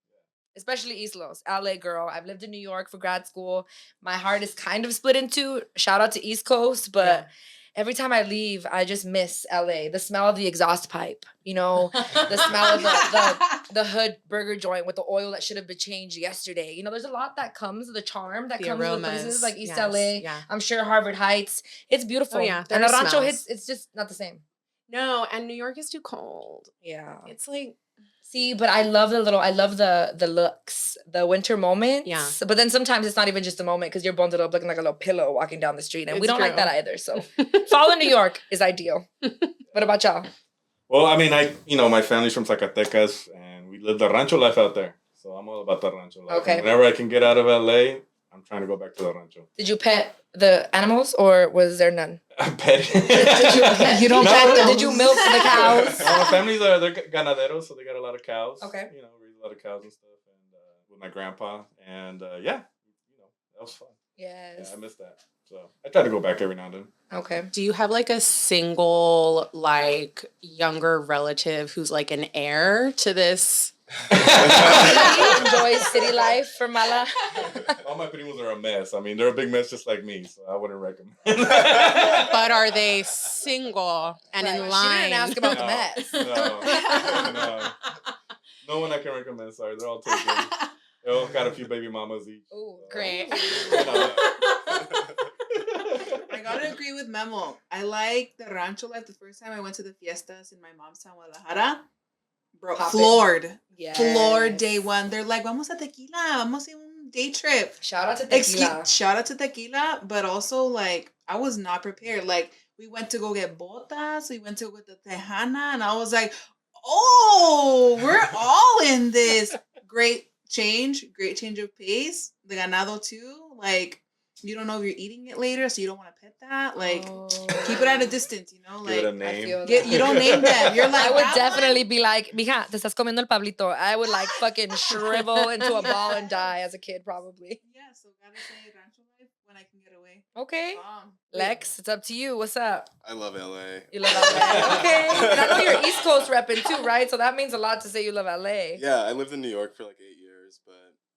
Especially East Los, LA girl. I've lived in New York for grad school. My heart is kind of split in two. Shout out to East Coast, but every time I leave, I just miss LA. The smell of the exhaust pipe, the smell of the hood burger joint with the oil that should have been changed yesterday. There's a lot that comes, the charm that The comes with aromas, places like East yes, LA. yeah. I'm sure Harvard Heights. It's beautiful. Oh, yeah, And there the are rancho smells. hits, it's just not the same. No, and New York is too cold. Yeah. It's like See, but I love the looks, the winter moments. Yeah. But then sometimes it's not even just a moment because you're bundled up looking like a little pillow walking down the street. And we It's don't like true. that either. So fall in New York is ideal. What about y'all? Well, I mean, my family's from Zacatecas, and we live the rancho life out there. So I'm all about the rancho life. Okay. And whenever I can get out of LA, I'm trying to go back to the rancho. Did you pet the animals or was there none? I pet. You don't No, pet no, them. Did you milk the cows? My families they're ganaderos, so they got a lot of cows. Okay. Raise a lot of cows and stuff, and with my grandpa, and yeah, that was fun. Yes. Yeah, I miss that. So I try to go back every now and then. Okay. do you have like a single like younger relative who's like an heir to this? Enjoy city life for Mala. All my primos are a mess. I mean, they're a big mess just like me, so I wouldn't recommend. But are they single and Right. in She line? didn't ask about the No. mess. No. No one I can recommend. Sorry, they're all taken. They all got a few baby mamas each. Ooh, Great. You know. I gotta agree with Memo. I like the rancho life. The first time I went to the fiestas in my mom's town, Guadalajara, bro, Poppin'. floored. Yes. Floored day one. They're like, vamos a tequila, vamos a un day trip. Shout out to Tequila. Shout out to tequila, but also like I was not prepared. Like we went to go get botas, we went to go get the tejana, and I was like, oh, we're all in this. Great change of pace. The ganado too. Like you don't know if you're eating it later, so you don't want to pet that. Like keep it at a distance, Give it a Like I name. feel you that. don't name them. You're like I would "Ah, definitely be like, mija, te estás comiendo el Pablito. I would like fucking shrivel into a ball and die as a kid, probably. Yeah, so gotta say rancho life when I can get away. Okay. Bomb. Lex, it's up to you. What's up? I love LA. You love LA. Okay. And I know you're East Coast repping too, right? So that means a lot to say you love LA. Yeah, I lived in New York for like 8 years, but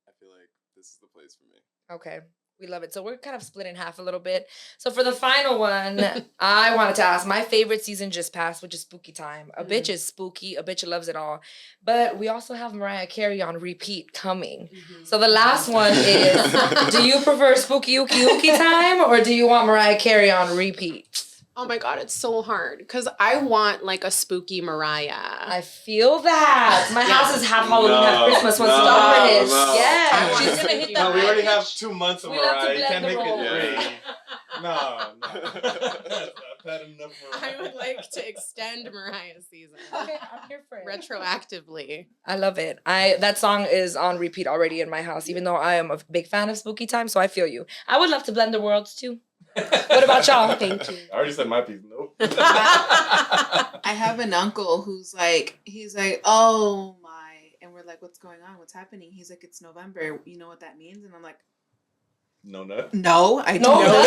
I feel like this is the place for me. Okay. We love it. So we're kind of split in half a little bit. So for the final one, I wanted to ask, my favorite season just passed, which is spooky time. A bitch is spooky. A bitch loves it all. But we also have Mariah Carey on repeat coming. So the last one is, do you prefer spooky ookie ookie time or do you want Mariah Carey on repeat? Oh my god, it's so hard because I want like a spooky Mariah. I feel that. My house is half Halloween, half No, Christmas once no, the summer hits. no. Yeah, I want she's gonna spooky hit that. No, we already high have pitch. 2 months of We love to Mariah. You blend can't the make roll. it 3. No. I've had enough Mariah. I would like to extend Mariah's season Okay, I'm here for it. retroactively. I love it. That song is on repeat already in my house, even though I am a big fan of spooky time. So I feel you. I would love to blend the worlds too. What about y'all? Thank you. I already said my piece. Nope. I have an uncle who's like, oh my, and we're like, what's going on? What's happening? He's like, it's November. You know what that means? And I'm like, No nut. No, I No. don't.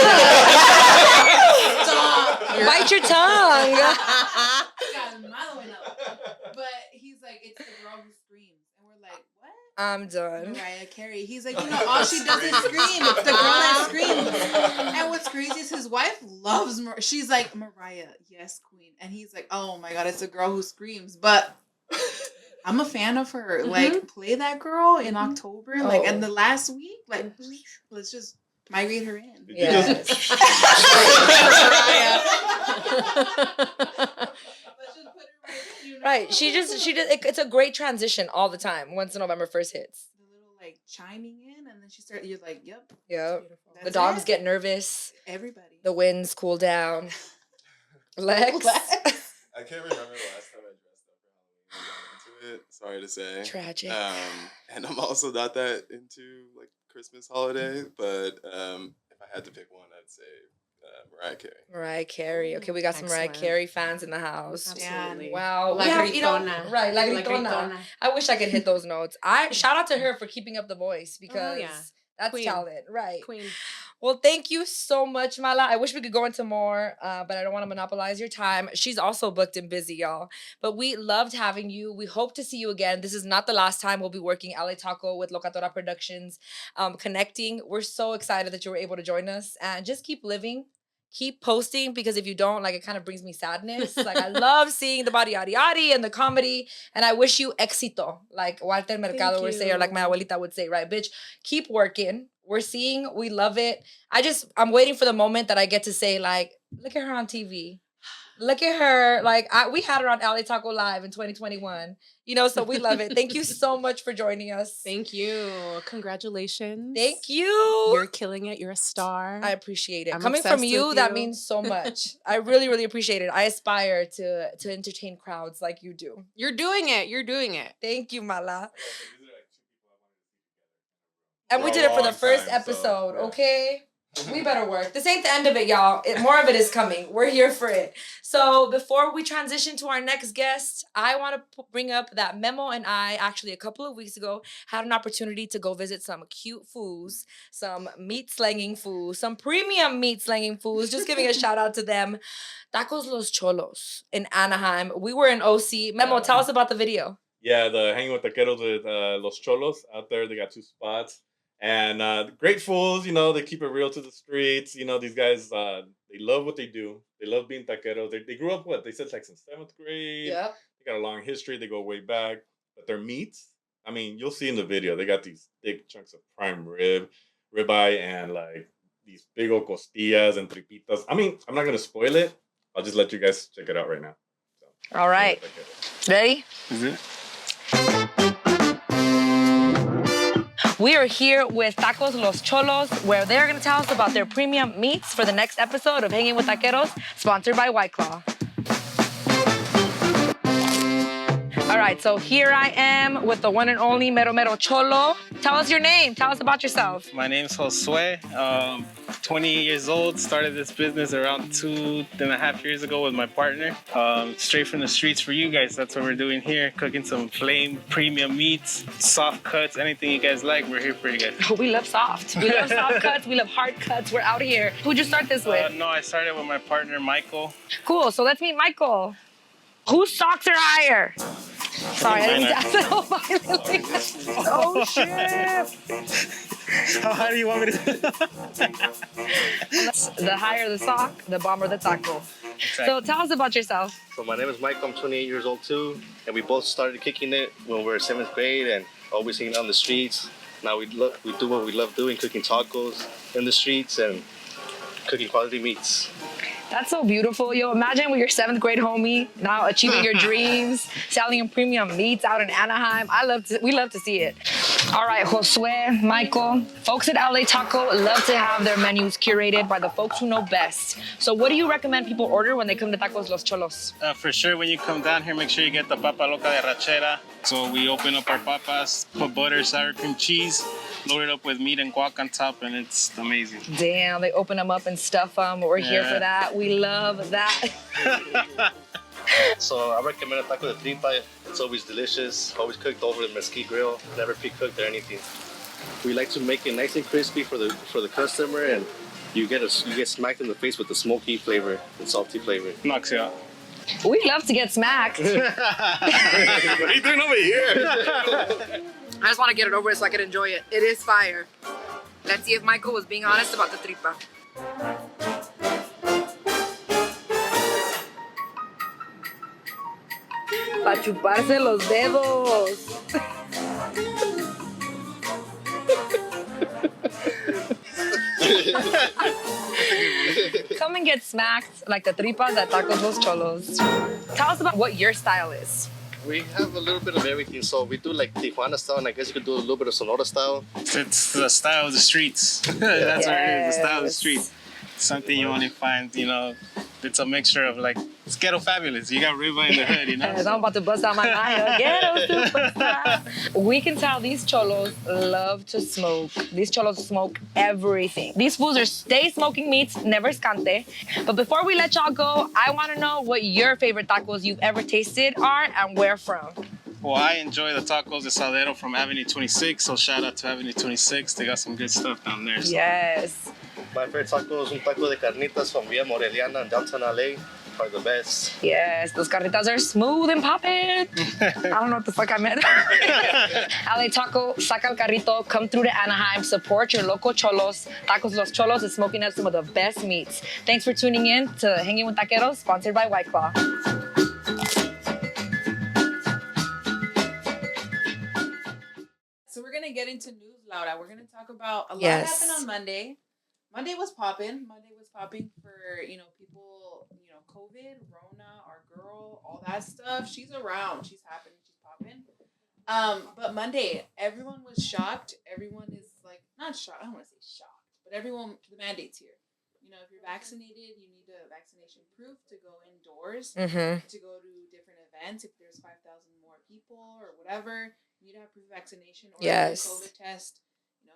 Stop. Bite your tongue. But he's like, it's the girl who screams. And we're like, what? I'm done. Mariah Carey. He's like, all she does is scream. It's the girl that screams. And what's crazy is his wife loves she's like, Mariah, yes, queen. And he's like, oh my God, it's a girl who screams. But I'm a fan of her. Like, play that girl in October. Like, and the last week, like, let's just migrate her in. Yes. Right. She just it's a great transition all the time once November 1st hits. The little like chiming in, and then she started. You're like, yep. Yep. That's The dogs it. get nervous. Everybody. The winds cool down. Lex. I can't remember the last time I dressed up for Halloween. Into it, sorry to say. Tragic. And I'm also not that into like Christmas holiday, but if I had to pick one, I'd say Mariah Carey. Mariah Carey. Okay, we got some Mariah Excellent. Carey fans in the house. Absolutely. Wow. La We have, Gritona. right, La La Gritona. Gritona. I wish I could hit those notes. I shout out to her for keeping up the voice because yeah. that's Queen. talent. Right. Queen. Well, thank you so much, Mala. I wish we could go into more, but I don't want to monopolize your time. She's also booked and busy, y'all. But we loved having you. We hope to see you again. This is not the last time we'll be working LA Taco with Locatora Productions, connecting. We're so excited that you were able to join us. And just keep living. Keep posting, because if you don't, like, it kind of brings me sadness. Like, I love seeing the body yadi yadi and the comedy, and I wish you éxito, like Walter Mercado would say, or like my abuelita would say, right, bitch? Keep working. We're seeing, we love it. I'm waiting for the moment that I get to say, like, look at her on TV. Look at her. Like, we had her on LA Taco Live in 2021. You know, so we love it. Thank you so much for joining us. Thank you. Congratulations. Thank you. You're killing it. You're a star. I appreciate it. I'm Coming obsessed from you, with that you. means so much. I really, really appreciate it. I aspire to entertain crowds like you do. You're doing it. You're doing it. Thank you, Mala. These are like two people I wanted to see together. And we For a did it for the long first time, so, episode, yeah. okay? We better work. This ain't the end of it, y'all. More of it is coming. We're here for it. So before we transition to our next guest, I want to bring up that Memo and I, actually a couple of weeks ago, had an opportunity to go visit some cute foods, some meat slanging foods, some premium meat slanging foods. Just giving a shout out to them. Tacos Los Cholos in Anaheim. We were in OC. Memo, tell us about the video. Yeah, the hanging with taqueros with Los Cholos out there. They got 2 spots. And great fools, you know, they keep it real to the streets. You know, these guys, they love what they do. They love being taqueros. They grew up, they said like since 7th grade. Yep. They got a long history. They go way back. But their meats, I mean, you'll see in the video, they got these thick chunks of prime ribeye, and like these big old costillas and tripitas. I mean, I'm not going to spoil it. I'll just let you guys check it out right now. So, All right. Ready? We are here with Tacos Los Cholos, where they're going to tell us about their premium meats for the next episode of Hanging with Taqueros, sponsored by White Claw. All right, so here I am with the one and only Mero Mero Cholo. Tell us your name. Tell us about yourself. My name's Josue. 20 years old. Started this business around 2.5 years ago with my partner. Straight from the streets for you guys. That's what we're doing here. Cooking some flame premium meats, soft cuts, anything you guys like. We're here for you guys. We love soft. We love soft cuts. We love hard cuts. We're out here. Who'd you start this with? No, I started with my partner, Michael. Cool. So let's meet Michael. Whose socks are higher? Sorry, I didn't ask that all violently. Oh, shit. How do you want me to? The higher the sock, the bomber the taco. So tell us about yourself. So my name is Michael. I'm 28 years old too, and we both started kicking it when we were 7th grade and always hanging out on the streets. Now we do what we love doing, cooking tacos in the streets and cooking quality meats. That's so beautiful. Yo, imagine with your 7th grade homie now achieving your dreams, selling premium meats out in Anaheim. We love to see it. All right, Josue, Michael, folks at LA Taco love to have their menus curated by the folks who know best. So what do you recommend people order when they come to Tacos Los Cholos? For sure, when you come down here, make sure you get the papa loca de rachera. So we open up our papas, put butter, sour cream, cheese, load it up with meat and guac on top, and it's amazing. Damn, they open them up and stuff them. We're here for that. We love that. So I recommend a taco de tripa. It's always delicious, always cooked over the mesquite grill, never pre-cooked or anything. We like to make it nice and crispy for the customer, and you get smacked in the face with the smoky flavor and salty flavor. Knocks you out. We love to get smacked. What are you doing over here? I just want to get it over with so I can enjoy it. It is fire. Let's see if Michael was being honest about the tripa. Pa' chuparse los dedos. Come and get smacked like the tripas at Tacos Los Cholos. Tell us about what your style is. We have a little bit of everything, so we do like Tijuana style, and I guess you could do a little bit of Sonora style. It's the style of the streets. That's what it is, the style of the streets. Something you only find, it's a mixture of like, it's ghetto fabulous. You got ribeye in the hood, I'm about to bust out my mind. Ghetto superstar. We can tell these cholos love to smoke. These cholos smoke everything. These fools are stay smoking meats, never escante. But before we let y'all go, I want to know what your favorite tacos you've ever tasted are and where from. Well, I enjoy the tacos de Saldero from Avenue 26, so shout out to Avenue 26. They got some good stuff down there. So. Yes. My favorite taco is un taco de carnitas from Villa Moreliana in downtown LA. Probably the best. Yes, those carnitas are smooth and poppin'. I don't know what the fuck I meant. LA Taco, saca el carrito, come through to Anaheim, support your local cholos. Tacos Los Cholos is smoking up some of the best meats. Thanks for tuning in to Hanging with Taqueros, sponsored by White Claw. So we're gonna get into news, Laura. We're gonna talk about a lot Yes. happened on Monday. Monday was popping. For people, COVID, Rona, our girl, all that stuff. She's around. She's happening. She's popping. But Monday, everyone was shocked. Everyone is like not shocked. I don't want to say shocked, but everyone, the mandate's here. If you're vaccinated, you need a vaccination proof to go indoors, to go to different events. If there's 5,000 more people or whatever, you need to have proof of vaccination or Yes. a COVID test.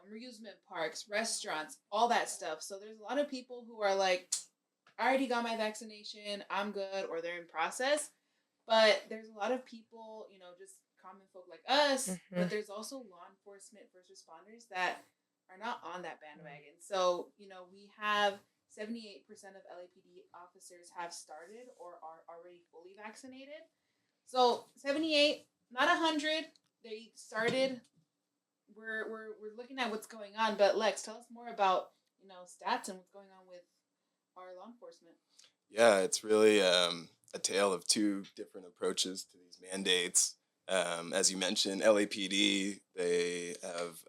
Amusement parks, restaurants, all that stuff. So there's a lot of people who are like, I already got my vaccination, I'm good, or they're in process. But there's a lot of people, just common folk like us, but there's also law enforcement, first responders that are not on that bandwagon. So, we have 78% of LAPD officers have started or are already fully vaccinated. So 78, not 100. They started. We're looking at what's going on, but Lex, tell us more about stats and what's going on with our law enforcement. Yeah, it's really a tale of two different approaches to these mandates. As you mentioned, LAPD, they have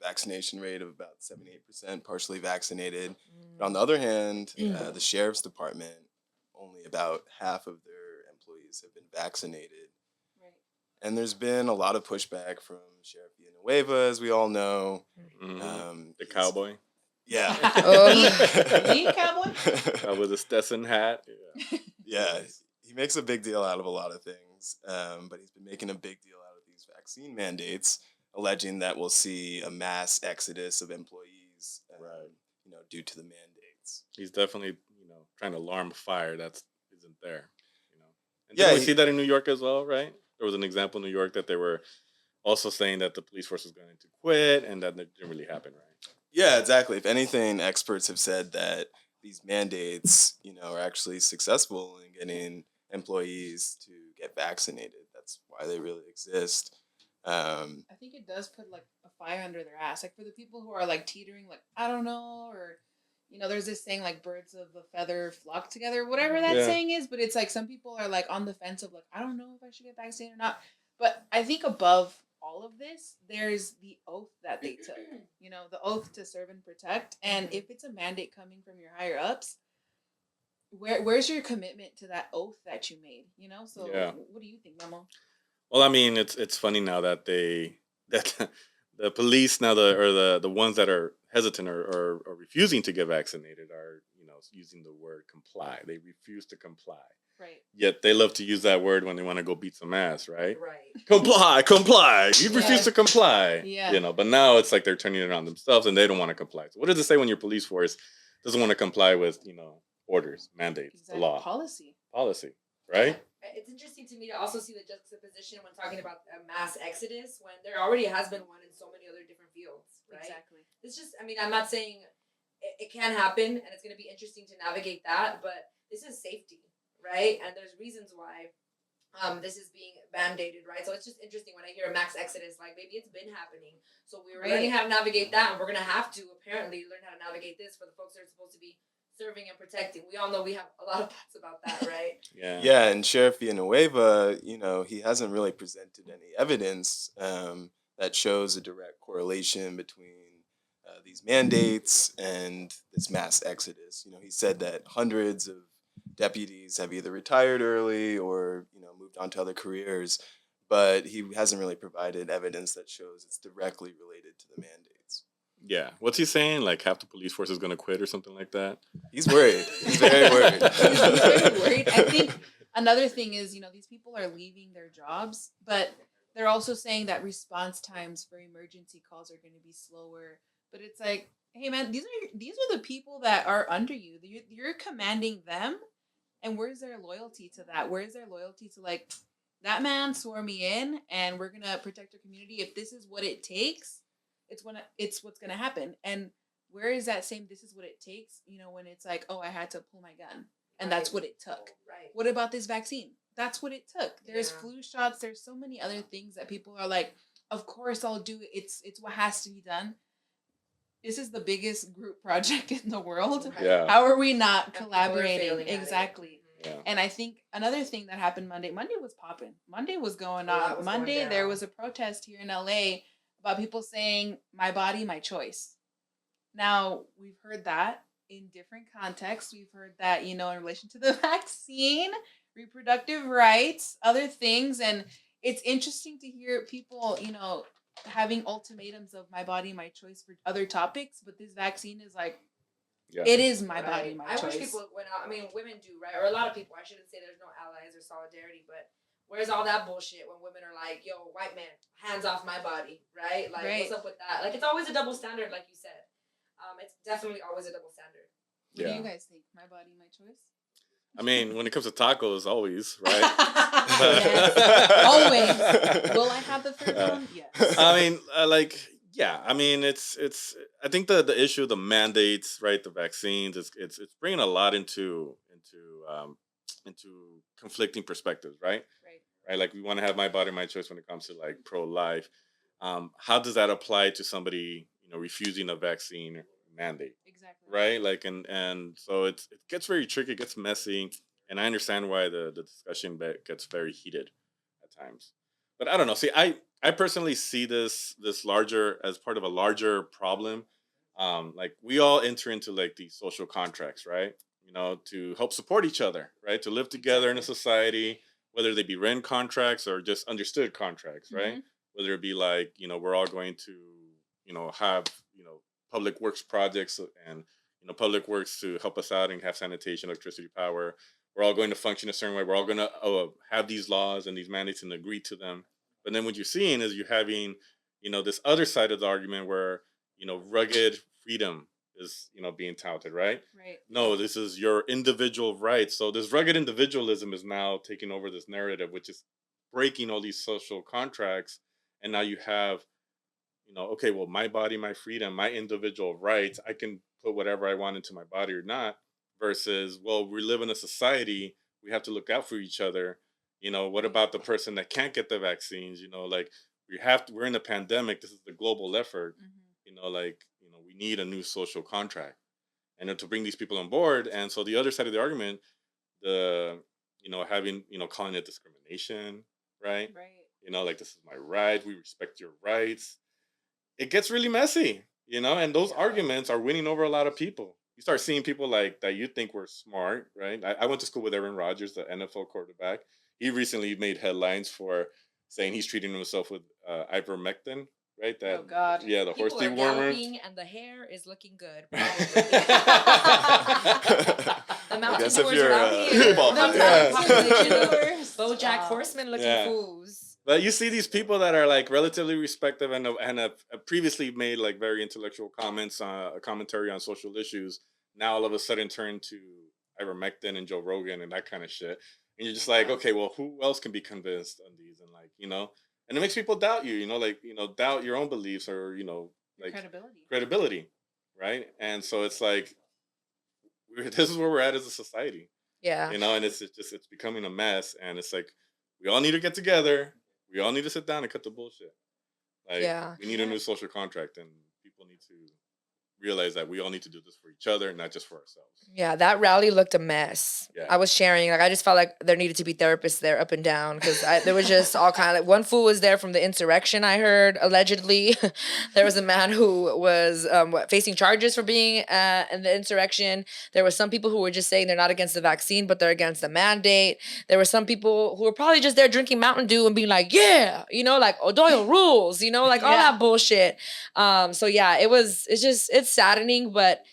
a vaccination rate of about 78%, partially vaccinated. But on the other hand, the sheriff's department, only about half of their employees have been vaccinated. Right. And there's been a lot of pushback from Sheriff Villanueva, as we all know. The cowboy. Yeah. Lead cowboy? With a Stetson hat. Yeah. He makes a big deal out of a lot of things, but he's been making a big deal out of these vaccine mandates, alleging that we'll see a mass exodus of employees, due to the mandates. He's definitely, trying to alarm a fire that isn't there. And Yeah, we see that in New York as well, right? There was an example in New York that they were also saying that the police force was going to quit, and that didn't really happen, right? Yeah, exactly. If anything, experts have said that these mandates, are actually successful in getting employees to get vaccinated. That's why they really exist. I think it does put like a fire under their ass. Like for the people who are like teetering, like, I don't know, or, there's this saying like birds of a feather flock together, whatever that saying is. But it's like some people are like on the fence of like, I don't know if I should get vaccinated or not. But I think above all of this, there's the oath that they took, the oath to serve and protect. And if it's a mandate coming from your higher ups, where's your commitment to that oath that you made? So what do you think, Memo? Well, I mean, it's funny now that the police now the ones that are hesitant or refusing to get vaccinated are using the word comply. They refuse to comply. Right. Yet they love to use that word when they want to go beat some ass, right? Right. Comply. You refuse to comply. Yeah. But now it's like they're turning it on themselves and they don't want to comply. So what does it say when your police force doesn't want to comply with, orders, mandates, Exactly. the law? Policy. Policy, right? It's interesting to me to also see the juxtaposition when talking about a mass exodus when there already has been one in so many other different fields, right? Exactly. It's just, I mean, I'm not saying it can happen and it's going to be interesting to navigate that, but this is safety, right? And there's reasons why this is being mandated, right? So it's just interesting when I hear a max exodus, like maybe it's been happening. So we were learning how to navigate that, and we're going to have to apparently learn how to navigate this for the folks that are supposed to be serving and protecting. We all know we have a lot of thoughts about that, right? Yeah. Yeah, and Sheriff Villanueva, he hasn't really presented any evidence that shows a direct correlation between these mandates and this mass exodus. He said that hundreds of deputies have either retired early or moved on to other careers, but he hasn't really provided evidence that shows it's directly related to the mandates. Yeah. What's he saying? Like half the police force is going to quit or something like that? He's worried. He's very worried. He's very worried. I think another thing is, these people are leaving their jobs, but they're also saying that response times for emergency calls are going to be slower. But it's like, hey man, these are the people that are under you. You're commanding them, and where's their loyalty to that? Where's their loyalty to like that man swore me in, and we're gonna protect our community. If this is what it takes, it's what's gonna happen. And where is that same this is what it takes? When it's like, oh, I had to pull my gun, and that's what it took. Right. What about this vaccine? That's what it took. There's flu shots. There's so many other things that people are like, of course I'll do it. It's what has to be done. This is the biggest group project in the world. Yeah. How are we not collaborating? Exactly. Yeah. And I think another thing that happened Monday was popping. Monday was going A lot on. was Monday, going there down. was a protest here in LA about people saying, my body, my choice. Now, we've heard that in different contexts. We've heard that, in relation to the vaccine, reproductive rights, other things. And it's interesting to hear people, having ultimatums of my body, my choice for other topics. But this vaccine is like, Yeah. it is my body, my I choice. wish people went out. I mean, women do, right? Or a lot of people. I shouldn't say there's no allies or solidarity, but where's all that bullshit when women are like, yo, white man, hands off my body, right? Like, Right. what's up with that? Like, it's always a double standard, like you said. It's definitely always a double standard. What do Yeah. you guys think? My body, my choice? I mean, when it comes to tacos, always, right? Yes. Always. Will I have the third one? Yes. I mean, I mean, it's. I think the issue, the mandates, right? The vaccines, it's bringing a lot into conflicting perspectives, right? Right. Right. Like we want to have my body, my choice when it comes to like pro life. How does that apply to somebody, refusing a vaccine mandate? Exactly. Right, like and so it gets very tricky, it gets messy, and I understand why the discussion gets very heated at times, but I don't know. See, I personally see this larger as part of a larger problem. Like we all enter into like these social contracts, right? To help support each other, right? To live together in a society, whether they be rent contracts or just understood contracts, right? Mhm. Whether it be like, we're all going to have public works projects and public works to help us out and have sanitation, electricity, power. We're all going to function a certain way. We're all going to have these laws and these mandates and agree to them. But then what you're seeing is you're having this other side of the argument where rugged freedom is being touted, right? Right. No, this is your individual rights. So this rugged individualism is now taking over this narrative, which is breaking all these social contracts. And now you have okay, well, my body, my freedom, my individual rights, I can put whatever I want into my body or not, versus, well, we live in a society, we have to look out for each other. What about the person that can't get the vaccines? Like we're in a pandemic, this is the global effort, we need a new social contract. And then to bring these people on board. And so the other side of the argument, having, calling it discrimination, right? Right. Like this is my right, we respect your rights. It gets really messy, and those arguments are winning over a lot of people. You start seeing people like that you think were smart, right? I went to school with Aaron Rodgers, the NFL quarterback. He recently made headlines for saying he's treating himself with ivermectin, right? That, Oh, God. yeah, the horse People are dewormer. galloping and the hair is looking good. The I mountain guess if doors you're are out a here. football The player. mountain Yeah. doors. BoJack Horseman looking Yeah. fools. But you see these people that are like relatively respective and have previously made like very intellectual comments, commentary on social issues. Now all of a sudden turn to ivermectin and Joe Rogan and that kind of shit. And you're just like, okay, well, who else can be convinced on these? And like, and it makes people doubt you, doubt your own beliefs or, like credibility. Right. And so it's like, this is where we're at as a society, Yeah. and it's becoming a mess. And it's like, we all need to get together. We all need to sit down and cut the bullshit. Like, we need a new social contract, and people need to realize that we all need to do this for each other, not just for ourselves. Yeah, that rally looked a mess. Yeah. I was sharing, like, I just felt like there needed to be therapists there up and down because there was just all kind of, like, one fool was there from the insurrection, I heard, allegedly. There was a man who was facing charges for being in the insurrection. There were some people who were just saying they're not against the vaccine, but they're against the mandate. There were some people who were probably just there drinking Mountain Dew and being like, yeah, like O'Doyle rules, like all that bullshit. So yeah, it's saddening, but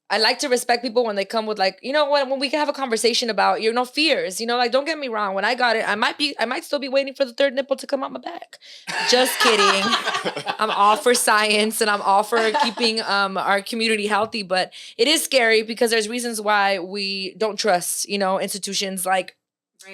I like to respect people when they come with like, when we can have a conversation about, fears, like, don't get me wrong. When I got it, I might still be waiting for the third nipple to come out my back. Just kidding. I'm all for science and I'm all for keeping our community healthy, but it is scary because there's reasons why we don't trust, institutions like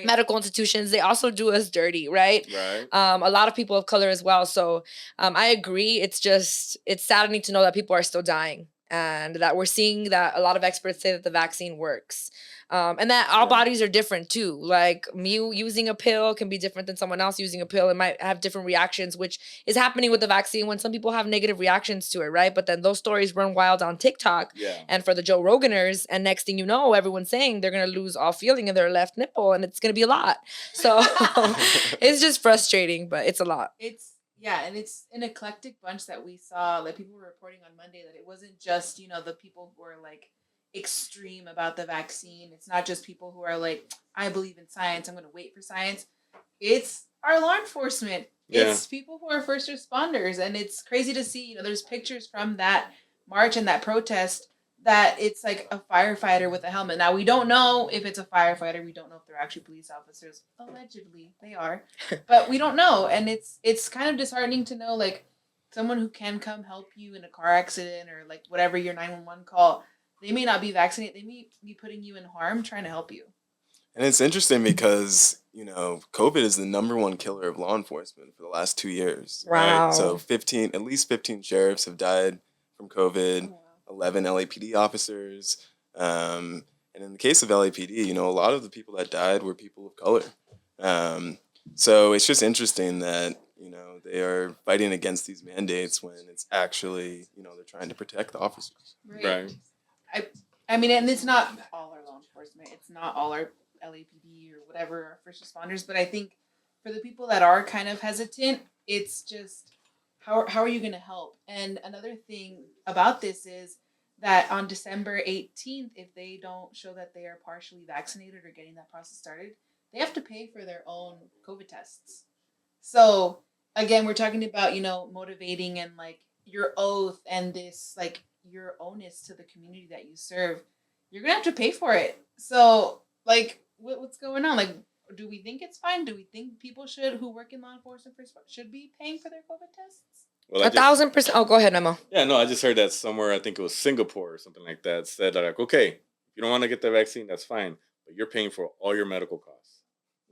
medical institutions. They also do us dirty, right? Right. A lot of people of color as well. So I agree. It's saddening to know that people are still dying and that we're seeing that a lot of experts say that the vaccine works. And that our bodies are different too. Like me using a pill can be different than someone else using a pill. It might have different reactions, which is happening with the vaccine when some people have negative reactions to it, right? But then those stories run wild on TikTok and for the Joe Roganers. And next thing you know, everyone's saying they're going to lose all feeling in their left nipple and it's going to be a lot. So it's just frustrating, but it's a lot. And it's an eclectic bunch that we saw. Like people were reporting on Monday that it wasn't just, the people who are like extreme about the vaccine. It's not just people who are like, I believe in science, I'm going to wait for science. It's our law enforcement. Yeah. It's people who are first responders. And it's crazy to see, there's pictures from that march and that protest that it's like a firefighter with a helmet. Now, we don't know if it's a firefighter. We don't know if they're actually police officers. Allegedly, they are. But we don't know. And it's kind of disheartening to know, like, someone who can come help you in a car accident or, like, whatever your 911 call, they may not be vaccinated. They may be putting you in harm trying to help you. And it's interesting because, COVID is the number one killer of law enforcement for the last 2 years. Wow. Right? So at least 15 sheriffs have died from COVID. Oh, wow. 11 LAPD officers. And in the case of LAPD, a lot of the people that died were people of color. So it's just interesting that, they are fighting against these mandates when it's actually, they're trying to protect the officers. Right. I mean, and it's not all our law enforcement. It's not all our LAPD or whatever, our first responders. But I think for the people that are kind of hesitant, it's just, how are you going to help? And another thing about this is that on December 18th, if they don't show that they are partially vaccinated or getting that process started, they have to pay for their own COVID tests. So again, we're talking about, motivating and like your oath and this, like your onus to the community that you serve. You're going to have to pay for it. So like, what's going on? Like, do we think it's fine? Do we think people who work in law enforcement should be paying for their COVID tests? Well, 1,000%. Oh, go ahead, Memo. Yeah, no, I just heard that somewhere, I think it was Singapore or something like that, said like, okay, if you don't want to get the vaccine, that's fine, but you're paying for all your medical costs.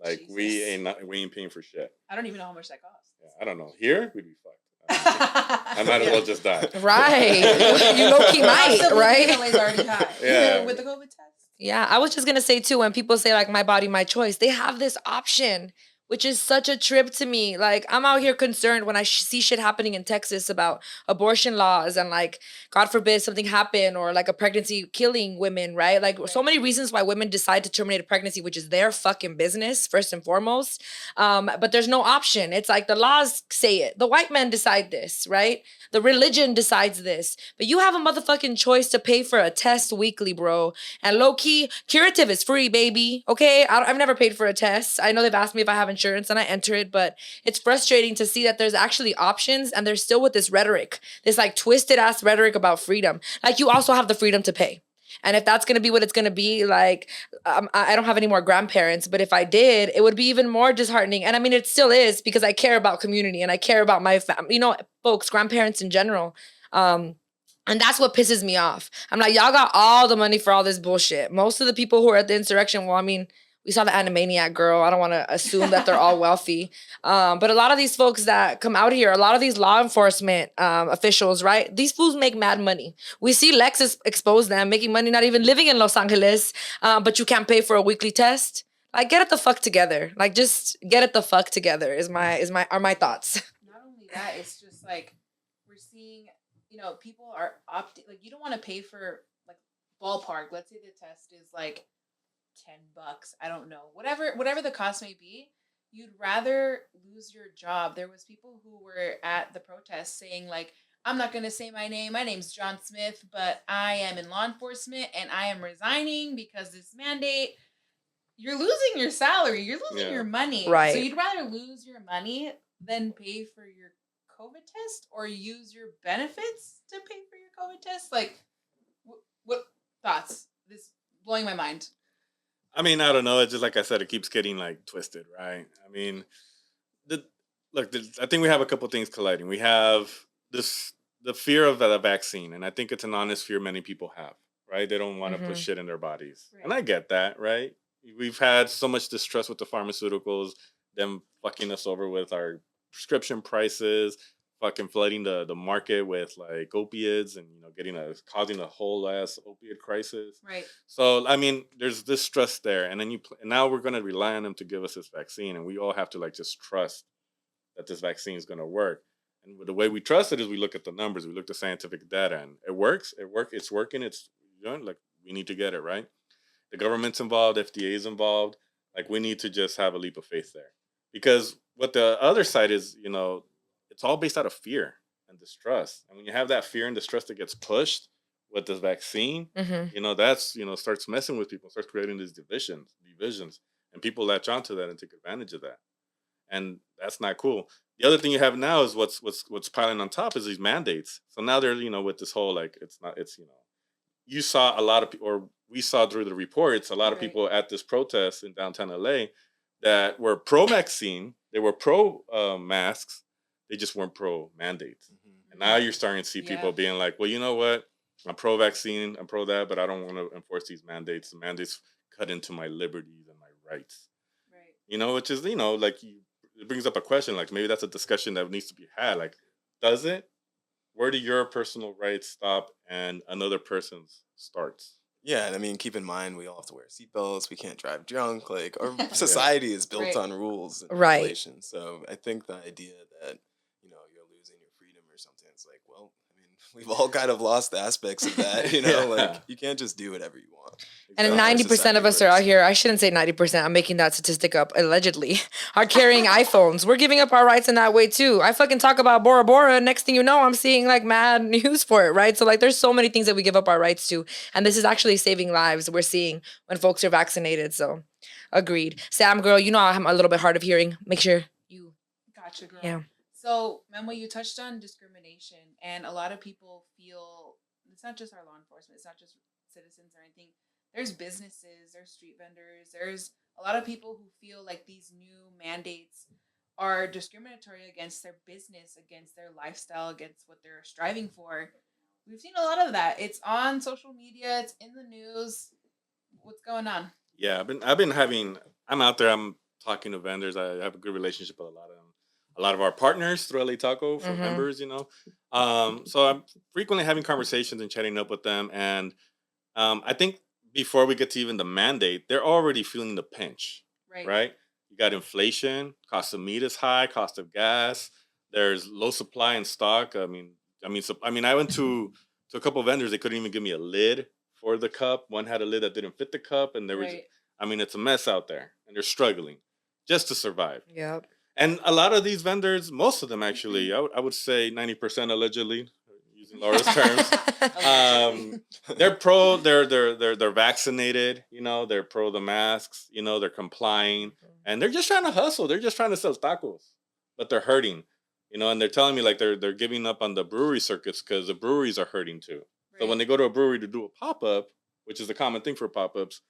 Like, Jesus. we ain't paying for shit. I don't even know how much that costs. Yeah, I don't know. Here, we'd be fucked. I might as well just die. Right. You low-key might, right? The already high. Yeah. With the COVID test. Yeah, I was just going to say, too, when people say, like, my body, my choice, they have this option, which is such a trip to me. Like, I'm out here concerned when I see shit happening in Texas about abortion laws and, like, God forbid something happen or, like, a pregnancy killing women, right? Like, so many reasons why women decide to terminate a pregnancy, which is their fucking business, first and foremost. But there's no option. It's like the laws say it. The white men decide this, right? The religion decides this. But you have a motherfucking choice to pay for a test weekly, bro. And low-key, curative is free, baby. Okay? I've never paid for a test. I know they've asked me if I have insurance and I enter it, but it's frustrating to see that there's actually options and they're still with this rhetoric, this like twisted ass rhetoric about freedom. Like you also have the freedom to pay. And if that's going to be what it's going to be, like, I don't have any more grandparents, but if I did, it would be even more disheartening. And I mean, it still is because I care about community and I care about my family, folks, grandparents in general. And that's what pisses me off. I'm like, y'all got all the money for all this bullshit. Most of the people who are at the insurrection, well, I mean, We saw the Animaniac girl. I don't want to assume that they're all wealthy. But a lot of these folks that come out here, a lot of these law enforcement officials, right? These fools make mad money. We see Lexus expose them, making money not even living in Los Angeles, but you can't pay for a weekly test. Like, get it the fuck together. Like, just get it the fuck together are my thoughts. Not only that, it's just like we're seeing, people are opting, like, you don't want to pay for, like, ballpark. Let's say the test is like $10. I don't know. Whatever the cost may be, you'd rather lose your job. There was people who were at the protest saying, like, I'm not going to say my name. My name's John Smith, but I am in law enforcement and I am resigning because this mandate. You're losing your salary. You're losing your money. Right. So you'd rather lose your money than pay for your COVID test or use your benefits to pay for your COVID test? Like, what thoughts? This is blowing my mind. I mean, I don't know. It's just like I said, it keeps getting like twisted, right? I mean, I think we have a couple things colliding. We have the fear of the vaccine, and I think it's an honest fear many people have, right? They don't want to put shit in their bodies. Right. And I get that, right? We've had so much distrust with the pharmaceuticals, them fucking us over with our prescription prices, fucking flooding the market with like opiates and causing a whole ass opiate crisis. Right. So I mean, there's this trust there, and then and now we're gonna rely on them to give us this vaccine, and we all have to like just trust that this vaccine is gonna work. And the way we trust it is we look at the numbers, we look at the scientific data, and it works. It's working. It's like we need to get it right. The government's involved, FDA is involved. Like, we need to just have a leap of faith there. Because what the other side is, it's all based out of fear and distrust. And when you have that fear and distrust that gets pushed with this vaccine, that's, starts messing with people, starts creating these divisions. And people latch onto that and take advantage of that. And that's not cool. The other thing you have now is what's piling on top is these mandates. So now they're, with this whole, like, you saw a lot of people, or we saw through the reports, a lot of people at this protest in downtown LA that were pro-vaccine, they were pro-masks, they just weren't pro-mandates. And now you're starting to see people being like, well, you know what? I'm pro-vaccine, I'm pro-that, but I don't want to enforce these mandates. The mandates cut into my liberties and my rights. Right. Which is, like, it brings up a question, like, maybe that's a discussion that needs to be had. Like, does it? Where do your personal rights stop and another person's starts? Yeah, and I mean, keep in mind, we all have to wear seatbelts. We can't drive drunk. Like, our society is built on rules and regulations. So I think the idea that, you're losing your freedom or something, it's like, well, I mean, we've all kind of lost aspects of that, like, you can't just do whatever you want. And 90% of us are out here, I shouldn't say 90%, I'm making that statistic up, allegedly, are carrying iPhones. We're giving up our rights in that way too. I fucking talk about Bora Bora, next thing you know, I'm seeing like mad news for it, right? So like there's so many things that we give up our rights to. And this is actually saving lives we're seeing when folks are vaccinated. So agreed. Sam, girl, I'm a little bit hard of hearing. Make sure you... Gotcha, girl. Yeah. So, Memo, you touched on discrimination, and a lot of people feel, it's not just our law enforcement, it's not just citizens or anything. There's businesses, there's street vendors, there's a lot of people who feel like these new mandates are discriminatory against their business, against their lifestyle, against what they're striving for. We've seen a lot of that. It's on social media, it's in the news. What's going on? Yeah, I'm out there, I'm talking to vendors. I have a good relationship with a lot of our partners through LA Taco for members, So I'm frequently having conversations and chatting up with them. And I think before we get to even the mandate, they're already feeling the pinch, right? You got inflation, cost of meat is high, cost of gas. There's low supply in stock. I went to a couple of vendors. They couldn't even give me a lid for the cup. One had a lid that didn't fit the cup, and it's a mess out there, and they're struggling just to survive. Yep. And a lot of these vendors, most of them actually, I would say 90% allegedly, using Laura's terms, they're vaccinated, they're pro the masks, they're complying, and they're just trying to hustle. They're just trying to sell tacos, but they're hurting, and they're telling me like they're giving up on the brewery circuits because the breweries are hurting too. Right. So when they go to a brewery to do a pop-up, which is a common thing for pop-ups,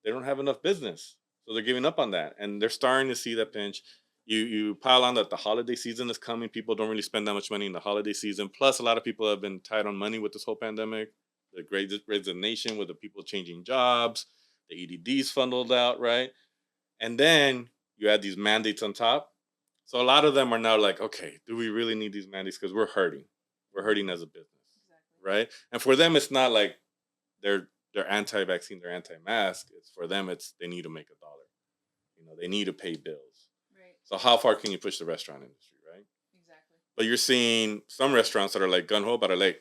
they don't have enough business. So they're giving up on that, and they're starting to see that pinch. You pile on that the holiday season is coming. People don't really spend that much money in the holiday season. Plus, a lot of people have been tight on money with this whole pandemic. The great resignation with the people changing jobs. The EDD's funneled out, right? And then you add these mandates on top. So a lot of them are now like, okay, do we really need these mandates? Because we're hurting. We're hurting as a business, right? And for them, it's not like they're anti-vaccine, they're anti-mask. It's for them, it's they need to make $1. They need to pay bills. Right. So how far can you push the restaurant industry, right? Exactly. But you're seeing some restaurants that are like gun ho, but are like,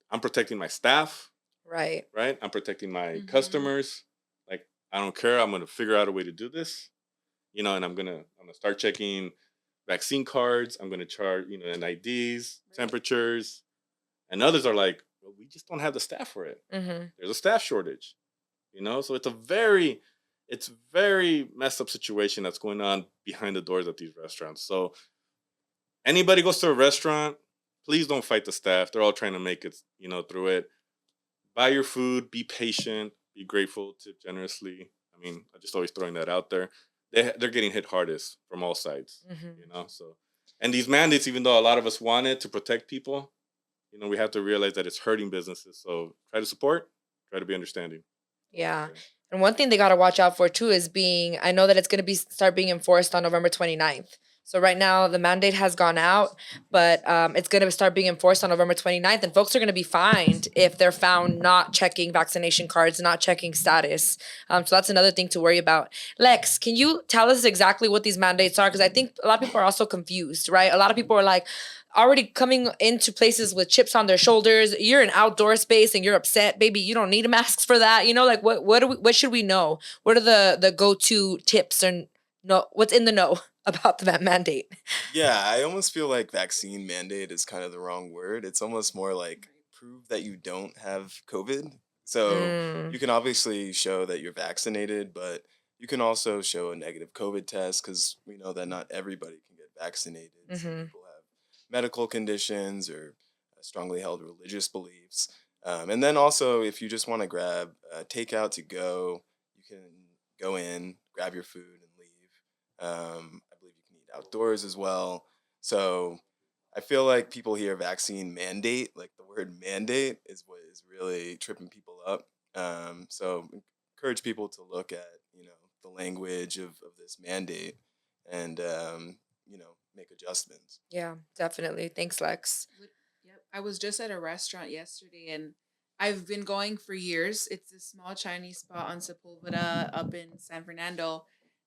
I'm protecting my staff, Right. right? I'm protecting my customers. Like, I don't care. I'm gonna figure out a way to do this, and I'm gonna start checking vaccine cards. I'm gonna charge, and IDs, temperatures, and others are like, well, we just don't have the staff for it. Mm-hmm. There's a staff shortage, so it's a very messed up situation that's going on behind the doors at these restaurants. So anybody goes to a restaurant, please don't fight the staff. They're all trying to make it, through it. Buy your food, be patient, be grateful, tip generously. I mean, I'm just always throwing that out there. They're getting hit hardest from all sides, so. And these mandates, even though a lot of us want it to protect people, we have to realize that it's hurting businesses. So try to support, try to be understanding. Yeah. And one thing they got to watch out for too is I know that it's going to start being enforced on November 29th. So right now the mandate has gone out, but it's going to start being enforced on November 29th. And folks are going to be fined if they're found not checking vaccination cards, not checking status. So that's another thing to worry about. Lex, can you tell us exactly what these mandates are? Because I think a lot of people are also confused, right? A lot of people are like, already coming into places with chips on their shoulders. You're in outdoor space and you're upset, baby. You don't need masks for that. What should we know? What are the go-to tips or what's in the know about the mandate? Yeah, I almost feel like vaccine mandate is kind of the wrong word. It's almost more like prove that you don't have COVID. So you can obviously show that you're vaccinated, but you can also show a negative COVID test because we know that not everybody can get vaccinated. Some people have medical conditions or strongly held religious beliefs. And then also, if you just want to grab takeout to go, you can go in, grab your food, and leave. I believe you can eat outdoors as well. So I feel like people hear vaccine mandate, like the word mandate is what is really tripping people up. So encourage people to look at, the language of this mandate and, make adjustments. Yeah, definitely. Thanks, Lex. Yep. I was just at a restaurant yesterday and I've been going for years. It's a small Chinese spot on Sepulveda up in San Fernando.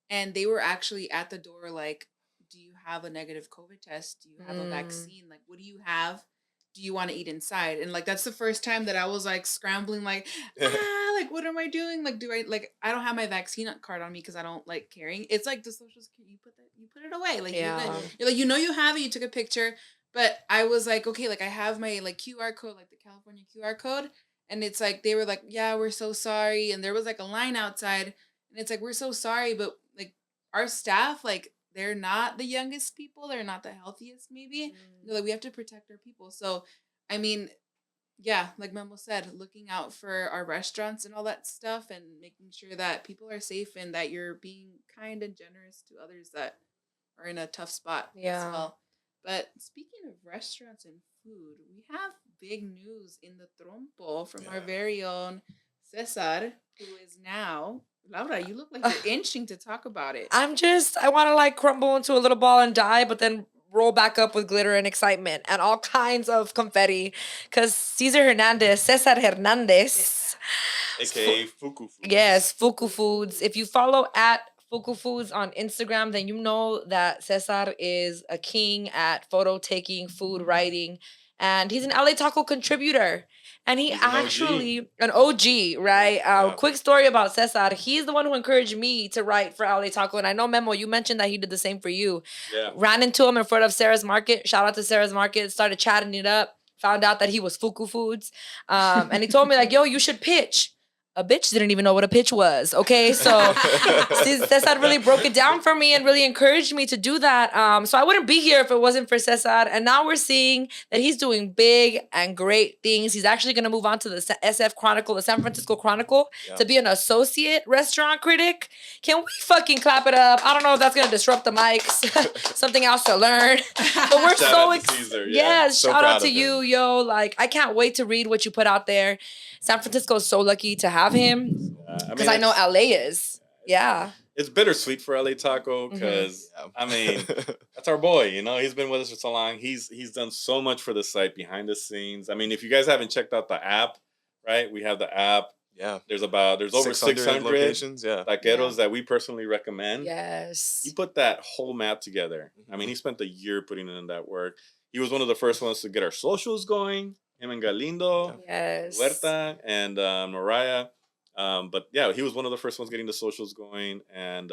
And they were actually at the door like, do you have a negative COVID test? Do you have a vaccine? Like, what do you have? Do you want to eat inside? And like, that's the first time that I was like scrambling, like, like, what am I doing? Like, I don't have my vaccine card on me because I don't like carrying. It's like the social security, you put it away. Like, you're like, you have it, you took a picture. But I was like, okay, like I have my like QR code, like the California QR code. And it's like, they were like, yeah, we're so sorry. And there was like a line outside and it's like, we're so sorry. But like our staff, like, they're not the youngest people. They're not the healthiest, maybe. Like, we have to protect our people. So, I mean, yeah, like Memo said, looking out for our restaurants and all that stuff and making sure that people are safe and that you're being kind and generous to others that are in a tough spot as well. But speaking of restaurants and food, we have big news in the trompo from our very own Cesar, who is now... Laura, you look like you're itching to talk about it. I want to like crumble into a little ball and die, but then roll back up with glitter and excitement and all kinds of confetti. Because Cesar Hernandez, AKA Fuku Foods. Yes, Fuku Foods. If you follow at Fuku Foods on Instagram, then you know that Cesar is a king at photo taking, food writing, and he's an LA Taco contributor. And he's an OG, right? Quick story about Cesar. He's the one who encouraged me to write for LA Taco. And I know, Memo, you mentioned that he did the same for you. Yeah. Ran into him in front of Sarah's Market. Shout out to Sarah's Market. Started chatting it up. Found out that he was Fuku Foods. And he told me, like, yo, you should pitch. A bitch didn't even know what a pitch was, okay? So Cesar really broke it down for me and really encouraged me to do that. So I wouldn't be here if it wasn't for Cesar. And now we're seeing that he's doing big and great things. He's actually going to move on to the SF Chronicle, the San Francisco Chronicle, to be an associate restaurant critic. Can we fucking clap it up? I don't know if that's going to disrupt the mics. Something else to learn. But we're so excited. Yes, shout out to you, yo. Like, I can't wait to read what you put out there. San Francisco is so lucky to have him because I know LA is. Yeah. it's bittersweet for LA Taco because Yeah. I mean that's our boy. You know, he's been with us for so long. He's done so much for the site behind the scenes. I mean, if you guys haven't checked out the app, right? We have the app. Yeah. There's over 600 locations. Yeah. taqueros that we personally recommend. Yes. He put that whole map together. I mean, he spent a year putting in that work. He was one of the first ones to get our socials going. Him and Galindo, Yes. Huerta, and Mariah. But yeah, he was one of the first ones getting the socials going. And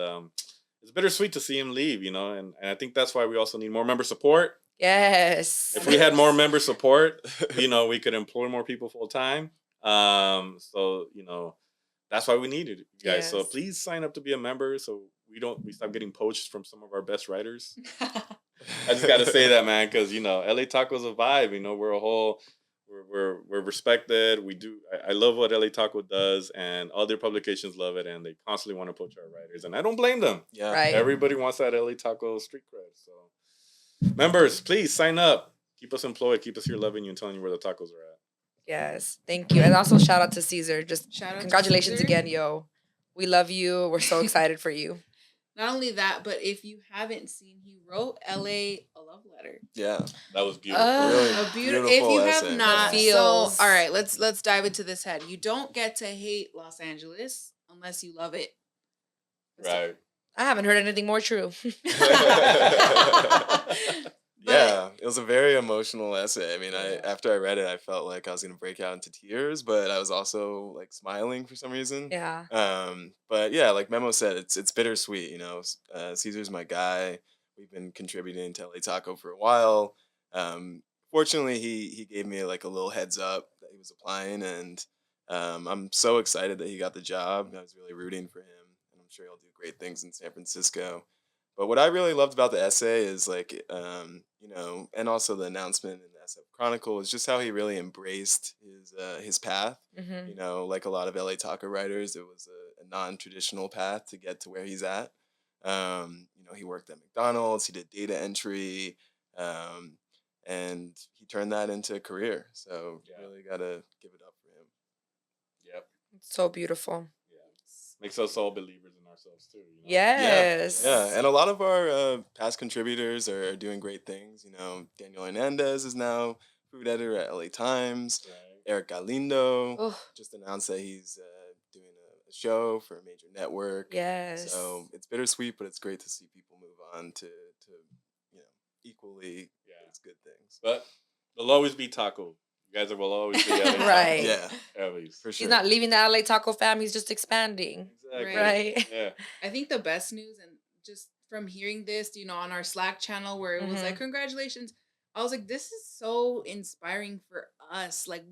it's bittersweet to see him leave, you know. And I think that's why we also need more member support. Yes. If we had more member support, you know, we could employ more people full time. So, you know, that's why we needed you guys. So Yes. please sign up to be a member so we stop getting poached from some of our best writers. I just got to say that, man, because, you know, LA Taco's a vibe. You know, we're respected. I love what LA Taco does, and other publications love it, and they constantly want to poach our writers, and I don't blame them. Yeah. Right. Everybody wants that LA Taco street cred. So, members, please sign up. Keep us employed. Keep us here loving you and telling you where the tacos are at. Yes. Thank you. And also shout out to Caesar. Just Shout out to congratulations Caesar. again, yo. We love you. We're so excited for you. Not only that, but if you haven't seen, he wrote LA a love letter. Yeah. That was beautiful. Really A beautiful. If beautiful you essay. have not, It so feels- all right, let's dive into this head. You don't get to hate Los Angeles unless you love it. Right. I haven't heard anything more true. Yeah, it was a very emotional essay. I mean, after I read it, I felt like I was gonna break out into tears, but I was also like smiling for some reason. Yeah. But yeah, like Memo said, it's bittersweet. You know, Caesar's my guy. We've been contributing to LA Taco for a while. Fortunately, he gave me like a little heads up that he was applying, and I'm so excited that he got the job. I was really rooting for him, and I'm sure he'll do great things in San Francisco. But what I really loved about the essay is like, you know, and also the announcement in the SF Chronicle is just how he really embraced his path. Mm-hmm. You know, like a lot of LA Taco writers, it was a non-traditional path to get to where he's at. You know, he worked at McDonald's, he did data entry, and he turned that into a career. So Yeah. really gotta give it up for him. Yep. So beautiful. Yeah. Makes us all believers in ourselves too. You know? Yes. Yeah, and a lot of our past contributors are doing great things. You know, Daniel Hernandez is now food editor at LA Times. Right. Eric Galindo Oh, just announced that he's doing a show for a major network. yes. So it's bittersweet, but it's great to see people move on to you know, equally Yeah. it's good things. But there'll always be taco. You guys will always be LA Taco. Right. Yeah, At least. for sure. He's not leaving the LA Taco fam. He's just expanding. Exactly. Right. Yeah. I think the best news, and just from hearing this, you know, on our Slack channel where it was like, congratulations, I was like, this is so inspiring for us. Like,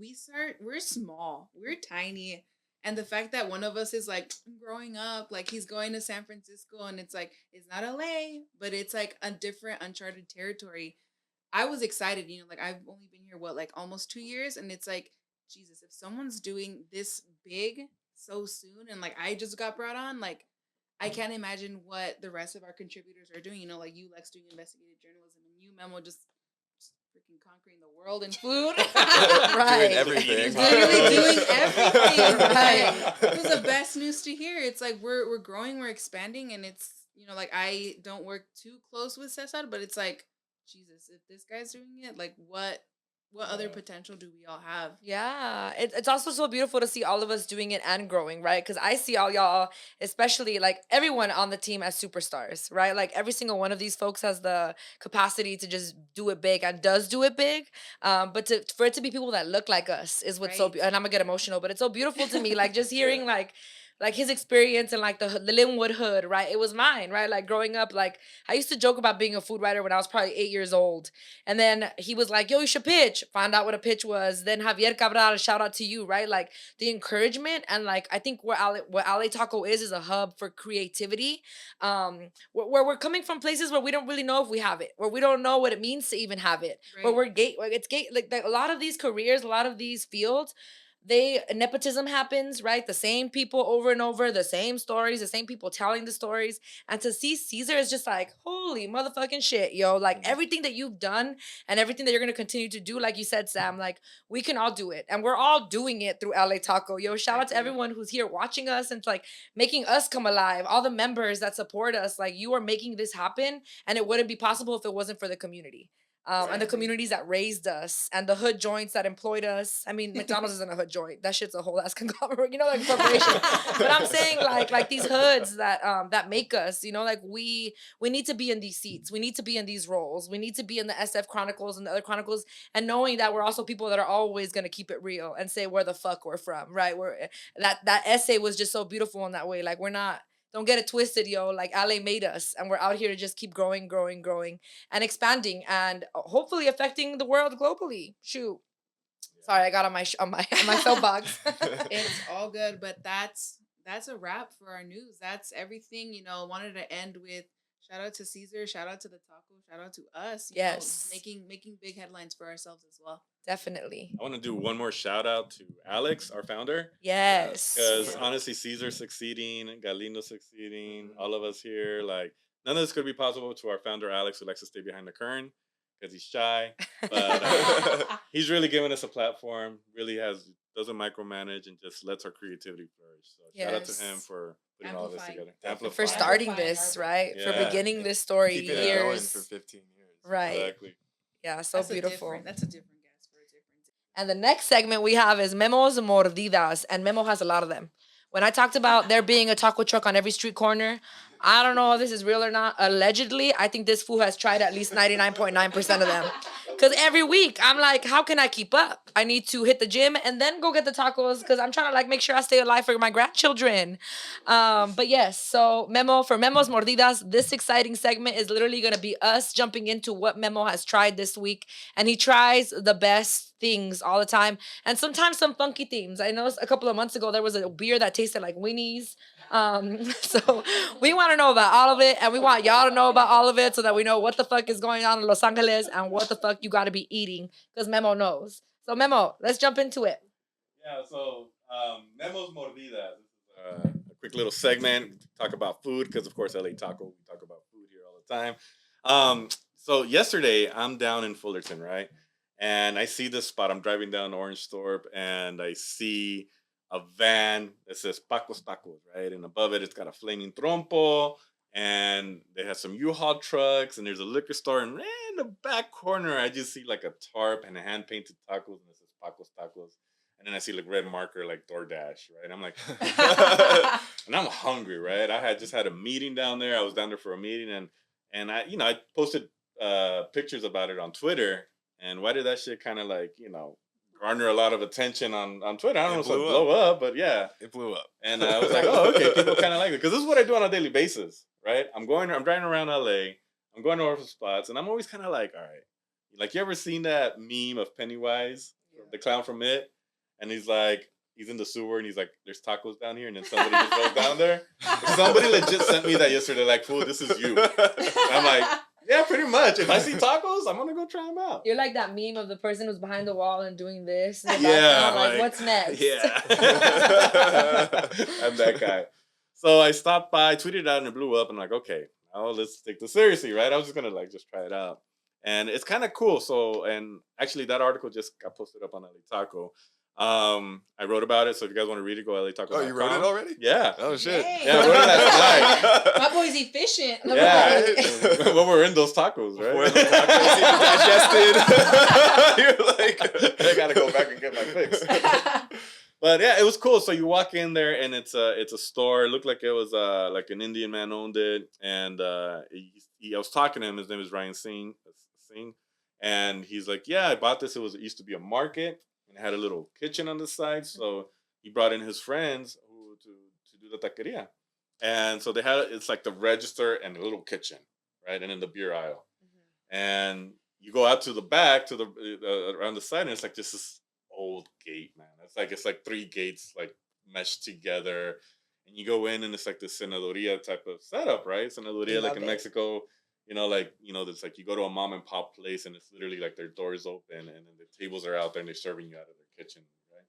we're small, we're tiny. And the fact that one of us is like growing up, like he's going to San Francisco, and it's like, it's not LA, but it's like a different uncharted territory. I was excited, you know, like I've only been here, like almost 2 years. And it's like, Jesus, if someone's doing this big so soon, and like I just got brought on, like I can't imagine what the rest of our contributors are doing. You know, like you, Lex, doing investigative journalism, and you, Memo, just freaking conquering the world in food. Right. Doing everything. Literally doing everything. Right. It was the best news to hear. It's like we're growing, we're expanding, and it's, you know, like I don't work too close with Cesar, but it's like, Jesus, if this guy's doing it, like what other potential do we all have? Yeah, it's also so beautiful to see all of us doing it and growing, right? Because I see all y'all, especially like everyone on the team as superstars, right? Like every single one of these folks has the capacity to just do it big and does do it big. But for it to be people that look like us is what's so, Right. and I'm gonna get emotional, but it's so beautiful to me, like just hearing like his experience and like the Linwood hood, right? It was mine, right? Like growing up, like I used to joke about being a food writer when I was probably 8 years old. And then he was like, yo, you should pitch. Found out what a pitch was. Then Javier Cabral, shout out to you, right? Like the encouragement, and like I think what LA Taco is a hub for creativity. Where we're coming from places where we don't really know if we have it, where we don't know what it means to even have it. Where Right. we're like a lot of these careers, a lot of these fields, nepotism happens, right? The same people over and over, the same stories, the same people telling the stories. And to see Caesar is just like, holy motherfucking shit, yo. Like everything that you've done and everything that you're gonna continue to do, like you said, Sam, like we can all do it. And we're all doing it through LA Taco. Yo, shout out to everyone who's here watching us and like making us come alive. All the members that support us, like you are making this happen. And it wouldn't be possible if it wasn't for the community. And the communities that raised us and the hood joints that employed us. I mean, McDonald's isn't a hood joint. That shit's a whole ass conglomerate, like corporation. But I'm saying like these hoods that make us, like we need to be in these seats. We need to be in these roles. We need to be in the SF Chronicles and the other Chronicles, and knowing that we're also people that are always gonna keep it real and say where the fuck we're from, right? That essay was just so beautiful in that way. Like we're not. Don't get it twisted, yo. Like LA made us, and we're out here to just keep growing, and expanding, and hopefully affecting the world globally. Shoot. Sorry, I got on my soapbox. It's all good, but that's a wrap for our news. That's everything. Wanted to end with shout out to Caesar, shout out to the taco, shout out to us. Yes, making big headlines for ourselves as well. Definitely. I want to do one more shout out to Alex, our founder. Yes. Because honestly, Caesar succeeding, Galindo succeeding, all of us here, like none of this could be possible to our founder, Alex, who likes to stay behind the curtain because he's shy. But he's really given us a platform, really doesn't micromanage and just lets our creativity flourish. So shout out to him for putting all this together. For starting this, right? Yeah. For beginning this story Keeping years. It going for 15 years. Right. Exactly. Yeah, so beautiful. That's a different guess for a different. And the next segment we have is Memo's Mordidas, and Memo has a lot of them. When I talked about there being a taco truck on every street corner, I don't know if this is real or not. Allegedly, I think this fool has tried at least 99.9% of them. Because every week, I'm like, how can I keep up? I need to hit the gym and then go get the tacos because I'm trying to make sure I stay alive for my grandchildren. But yes, so for Memo's Mordidas, this exciting segment is literally going to be us jumping into what Memo has tried this week. And he tries the best things all the time. And sometimes some funky themes. I know a couple of months ago, there was a beer that tasted like weenies. So we want to know about all of it, and we want y'all to know about all of it so that we know what the fuck is going on in Los Angeles and what the fuck you got to be eating, because Memo knows. So Memo, let's jump into it. Yeah, so Memo's Mordidas. This is a quick little segment. Talk about food, because of course LA Taco, we talk about food here all the time. So yesterday I'm down in Fullerton, right? And I see this spot. I'm driving down Orange Thorpe, and I see a van that says Paco's Tacos, right? And above it, it's got a flaming trompo, and they have some U-Haul trucks, and there's a liquor store. And in the back corner, I just see like a tarp and a hand-painted tacos, and it says Paco's Tacos. And then I see like red marker, like DoorDash, right? And I'm like, and I'm hungry, right? I had just had a meeting down there. I was down there for a meeting, and I posted pictures about it on Twitter. And why did that shit kind of garner a lot of attention on Twitter? I don't know if it blow up, but yeah. It blew up. And I was like, oh, okay, people kind of like it. Because this is what I do on a daily basis, right? I'm driving around LA. I'm going to order spots. And I'm always kind of like, all right. Like, you ever seen that meme of Pennywise, the clown from It? And he's in the sewer and he's like, there's tacos down here. And then somebody just goes down there. Somebody legit sent me that yesterday, like, fool, this is you. And I'm like, yeah, pretty much. If I see tacos, I'm gonna go try them out. You're like that meme of the person who's behind the wall and doing this. And like what's next? Yeah. I'm that guy. So I stopped by, tweeted it out, and it blew up. And I'm like, okay, now let's take this seriously, right? I was just gonna just try it out. And it's kind of cool. So, and actually that article just got posted up on LA Taco. I wrote about it, so if you guys want to read it, go LA Taco. Oh, you wrote it already? Yeah. Oh shit. Yay. Yeah, I wrote it last night. My boy's efficient. Yeah. When we're in those tacos, right? Before the tacos even digested. You're like, I gotta go back and get my fix. But yeah, it was cool. So you walk in there, and it's a store. It looked like it was like an Indian man owned it, and I was talking to him. His name is Ryan Singh, and he's like, "Yeah, I bought this. It used to be a market, and it had a little kitchen on the side. So he brought in his friends to do the taqueria, and so it's like the register and the little kitchen, right, and then the beer aisle, and you go out to the back to the around the side, and it's like this old gate, man. It's like 3 gates like meshed together, and you go in, and it's like the senadoria type of setup, right? Senadoria, like in Mexico, there's like you go to a mom and pop place, and it's literally like their doors open, and then the tables are out there, and they're serving you out of their kitchen, right?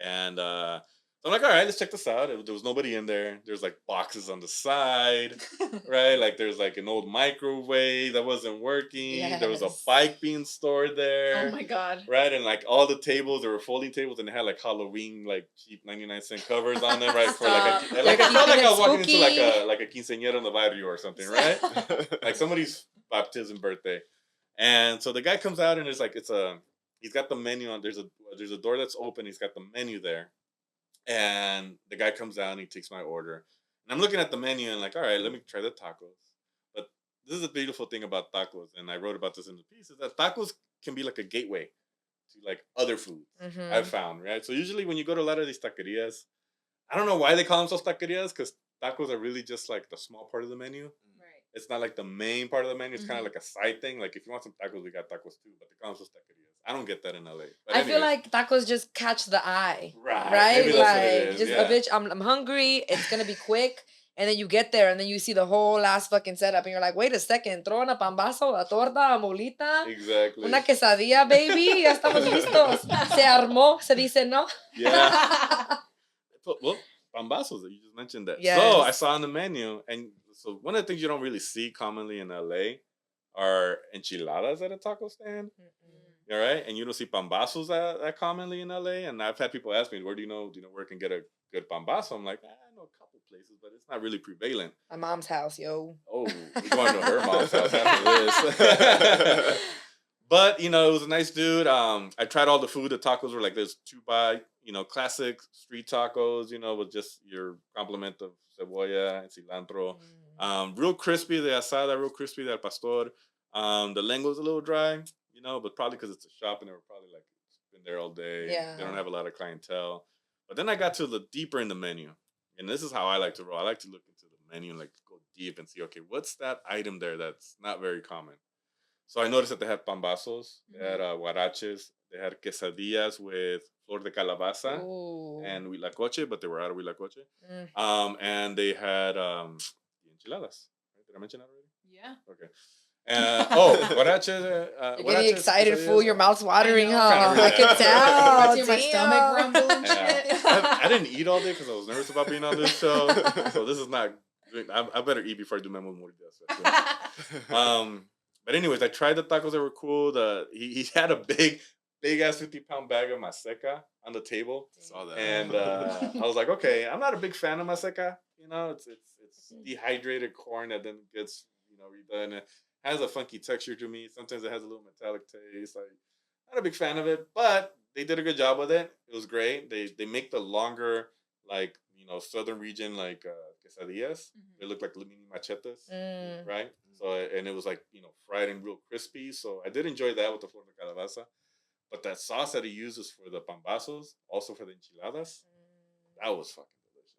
And so I'm like, all right, let's check this out. There was nobody in there. There's like boxes on the side, right? Like there's like an old microwave that wasn't working. There was a Yes. bike being stored there. Oh my god. Right, and like all the tables, there were folding tables, and they had like Halloween, like cheap 99-cent covers on them, right? For like, Stop. like I felt like Keeping I was it walking into spooky. like a quinceañera in the barrio or something, right? Like somebody's baptism birthday. And so the guy comes out and he's got the menu on. There's a door that's open. He's got the menu there, and the guy comes out and he takes my order. And I'm looking at the menu and like, all right, let me try the tacos. But this is a beautiful thing about tacos, and I wrote about this in the piece, is that tacos can be like a gateway to like other foods. Mhm. I've found, right? So usually when you go to a lot of these taquerias, I don't know why they call themselves taquerias, because tacos are really just like the small part of the menu. Right. It's not like the main part of the menu. It's kind of like a side thing. Like if you want some tacos, we got tacos too, but they call themselves taquerias. I don't get that in LA. But I feel anyways. like tacos just catch the eye. Right. Right? Maybe that's what it Like is, just yeah. a bitch, I'm hungry, it's gonna be quick. And then you get there and then you see the whole ass fucking setup and you're like, wait a second, throw una pambazo, a torta, a molita, Exactly. una quesadilla, baby, ya estamos listos. Se armó, se dice, ¿no? Yeah. Well, pambazos, you just mentioned that. Yes. So I saw on the menu, and so one of the things you don't really see commonly in LA are enchiladas at a taco stand. All right, and you don't see pambazos that commonly in LA. And I've had people ask me, "Where do you know where I can get a good pambazo?" I'm like, I know a couple places, but it's not really prevalent. My mom's house, yo. Oh, we're going to her mom's house after this. But it was a nice dude. I tried all the food. The tacos were like this 2-by, classic street tacos. With just your complement of cebolla and cilantro. Real crispy, the asada, real crispy, the al pastor. The lengua was a little dry, but probably because it's a shop and they were probably like been there all day. Yeah. They don't have a lot of clientele. But then I got to the deeper in the menu, and this is how I like to roll. I like to look into the menu and like go deep and see, okay, what's that item there that's not very common? So I noticed that they had pambazos, they had huaraches, they had quesadillas with flor de calabaza Ooh. and huitlacoche, but they were out of huitlacoche. Mm. And they had enchiladas. Right? Did I mention that already? Yeah. Okay. Huaraches. You're getting excited, quesadillas. fool. Your mouth's watering, I know. huh? Kinda I can really- tell. I see my Damn. stomach rumble and Yeah. shit. I didn't eat all day because I was nervous about being on this show. So this is not. I better eat before I do my Mordidas. But anyways, I tried the tacos that were cool. He had a big ass 50-pound bag of maseca on the table, Saw that. and I was like, okay, I'm not a big fan of maseca. It's dehydrated corn that then gets redone. It has a funky texture to me. Sometimes it has a little metallic taste. Like, not a big fan of it, but they did a good job with it. It was great. They make the longer like southern region like quesadillas. They look like mini machetas. Mm. Right? So, and it was like, fried and real crispy. So I did enjoy that with the flor de calabaza. But that sauce that he uses for the pambazos, also for the enchiladas, that was fucking delicious.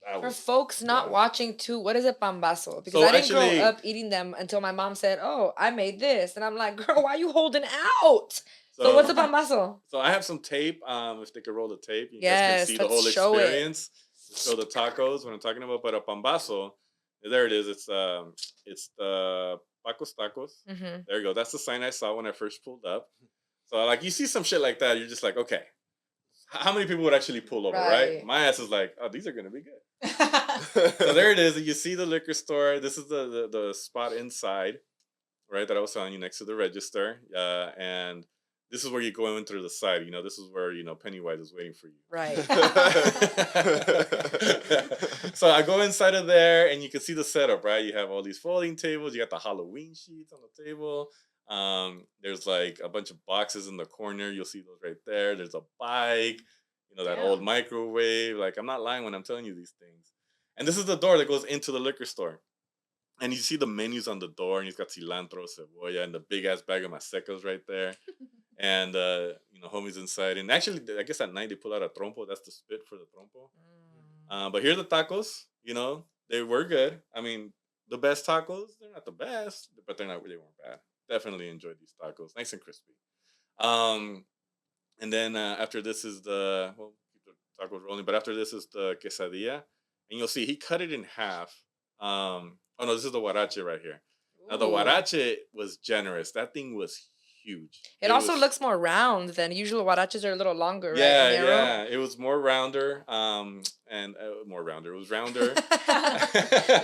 That For was, folks not yeah. watching too, what is a pambazo? Because So I didn't actually- grow up eating them until my mom said, "Oh, I made this," and I'm like, "Girl, why are you holding out?" So what's a pambazo? So I have some tape. If they could roll the tape, you guys Yes, can see the let's whole show it. experience. Show the tacos, what I'm talking about. But a pambazo, there it is. It's the Paco's Tacos. Mm-hmm. There you go. That's the sign I saw when I first pulled up. So like you see some shit like that, you're just like, okay, how many people would actually pull over, right? Right. My ass is like, oh, these are gonna be good. So there it is. You see the liquor store. This is the spot inside, right? That I was telling you next to the register. And this is where you go in through the side. This is where Pennywise is waiting for you. Right. So I go inside of there, and you can see the setup, right? You have all these folding tables. You got the Halloween sheets on the table. There's like a bunch of boxes in the corner. You'll see those right there. There's a bike. That Yeah. old microwave. Like, I'm not lying when I'm telling you these things. And this is the door that goes into the liquor store. And you see the menus on the door, and he's got cilantro, cebolla, and the big ass bag of masecas right there. And homie's inside. And actually, I guess at night they pull out a trompo. That's the spit for the trompo. But here are the tacos. They were good. I mean, the best tacos. They're not the best, but they weren't bad. Definitely enjoyed these tacos. Nice and crispy. And then after this is keep the tacos rolling. But after this is the quesadilla, and you'll see he cut it in half. Oh no, this is the huarache right here. Now the Ooh. huarache was generous. That thing was huge. It also looks more round than usual. Huaraches are a little longer, right? Yeah, Narrow. yeah. It was more rounder. And more rounder. It was rounder.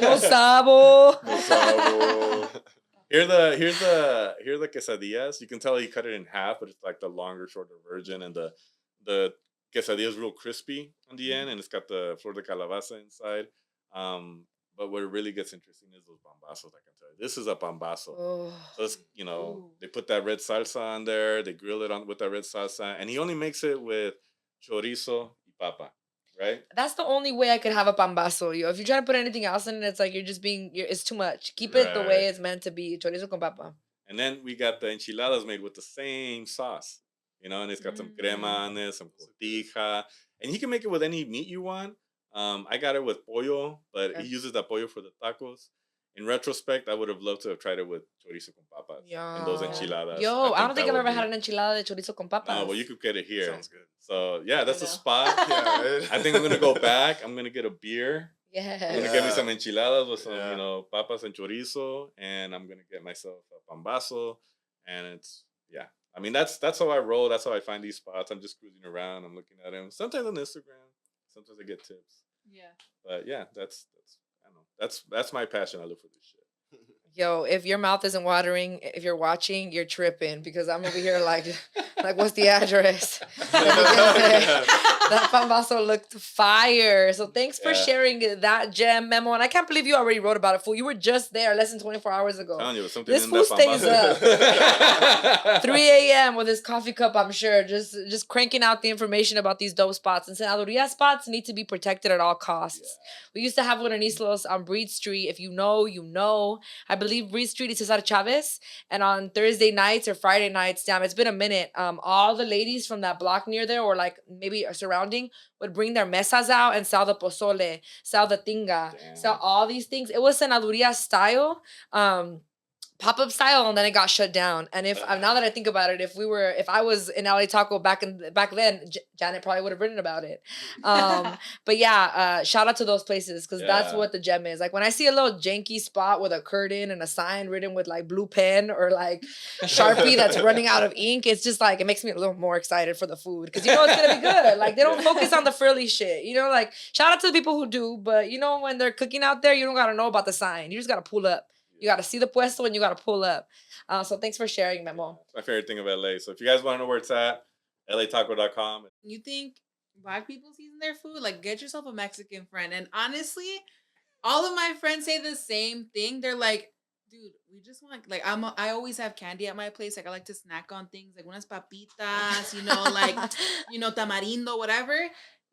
No sabo. No sabo. Here the quesadillas. You can tell he cut it in half, but it's like the longer, shorter version, and the quesadilla is real crispy on the end, and it's got the flor de calabaza inside. But what really gets interesting is those pambazos. I can tell you, this is a pambazo. Oh. So it's, they put that red salsa on there. They grill it on with that red salsa, and he only makes it with chorizo y papa. Right? That's the only way I could have a pambazo. If you try to put anything else in it, it's like it's too much. Keep it the way it's meant to be. Chorizo con papa. And then we got the enchiladas made with the same sauce, and it's got some crema on it, some cotija. And you can make it with any meat you want. I got it with pollo, but he uses that pollo for the tacos. In retrospect, I would have loved to have tried it with chorizo con papas and those enchiladas. I don't think I've ever had an enchilada de chorizo con papas. No, well, you could get it here. Sounds good. So, yeah, that's a spot. I think I'm going to go back. I'm going to get a beer. Yeah. I'm going to get me some enchiladas with some, papas and chorizo. And I'm going to get myself a pambazo. And it's, I mean, that's how I roll. That's how I find these spots. I'm just cruising around. I'm looking at them. Sometimes on Instagram. Sometimes I get tips. Yeah. But, yeah, that's I don't know. That's my passion. I live for this shit. Yo, if your mouth isn't watering, if you're watching, you're tripping because I'm over here like what's the address? That pambazo looked fire. So thanks for sharing that gem, Memo. And I can't believe you already wrote about it, fool. You were just there less than 24 hours ago. I'm telling you, something This in fool that stays pambazo. up 3 a.m. with his coffee cup, I'm sure, just cranking out the information about these dope spots. And senaduría spots need to be protected at all costs. Yeah. We used to have one in Islos on Breed Street. If you know, you know. I believe Breed Street is Cesar Chavez. And on Thursday nights or Friday nights, damn, it's been a minute. All the ladies from that block near there or like maybe surrounding would bring their mesas out and sell the pozole, sell the tinga, sell all these things. It was senaduría style. Pop-up style, and then it got shut down. And if now that I think about it, if I was in LA Taco back then, Janet probably would have written about it. But yeah, shout out to those places because that's what the gem is. Like when I see a little janky spot with a curtain and a sign written with like blue pen or like Sharpie that's running out of ink, it's just like it makes me a little more excited for the food because it's gonna be good. Like they don't focus on the frilly shit, like shout out to the people who do, but when they're cooking out there, you don't gotta know about the sign. You just gotta pull up. You got to see the puesto and you got to pull up. So thanks for sharing, Memo. It's my favorite thing of LA. So if you guys want to know where it's at, lataco.com. You think Black people season their food? Like, get yourself a Mexican friend. And honestly, all of my friends say the same thing. They're like, dude, we just want, like, I always have candy at my place. Like, I like to snack on things, like unas papitas, like, tamarindo, whatever.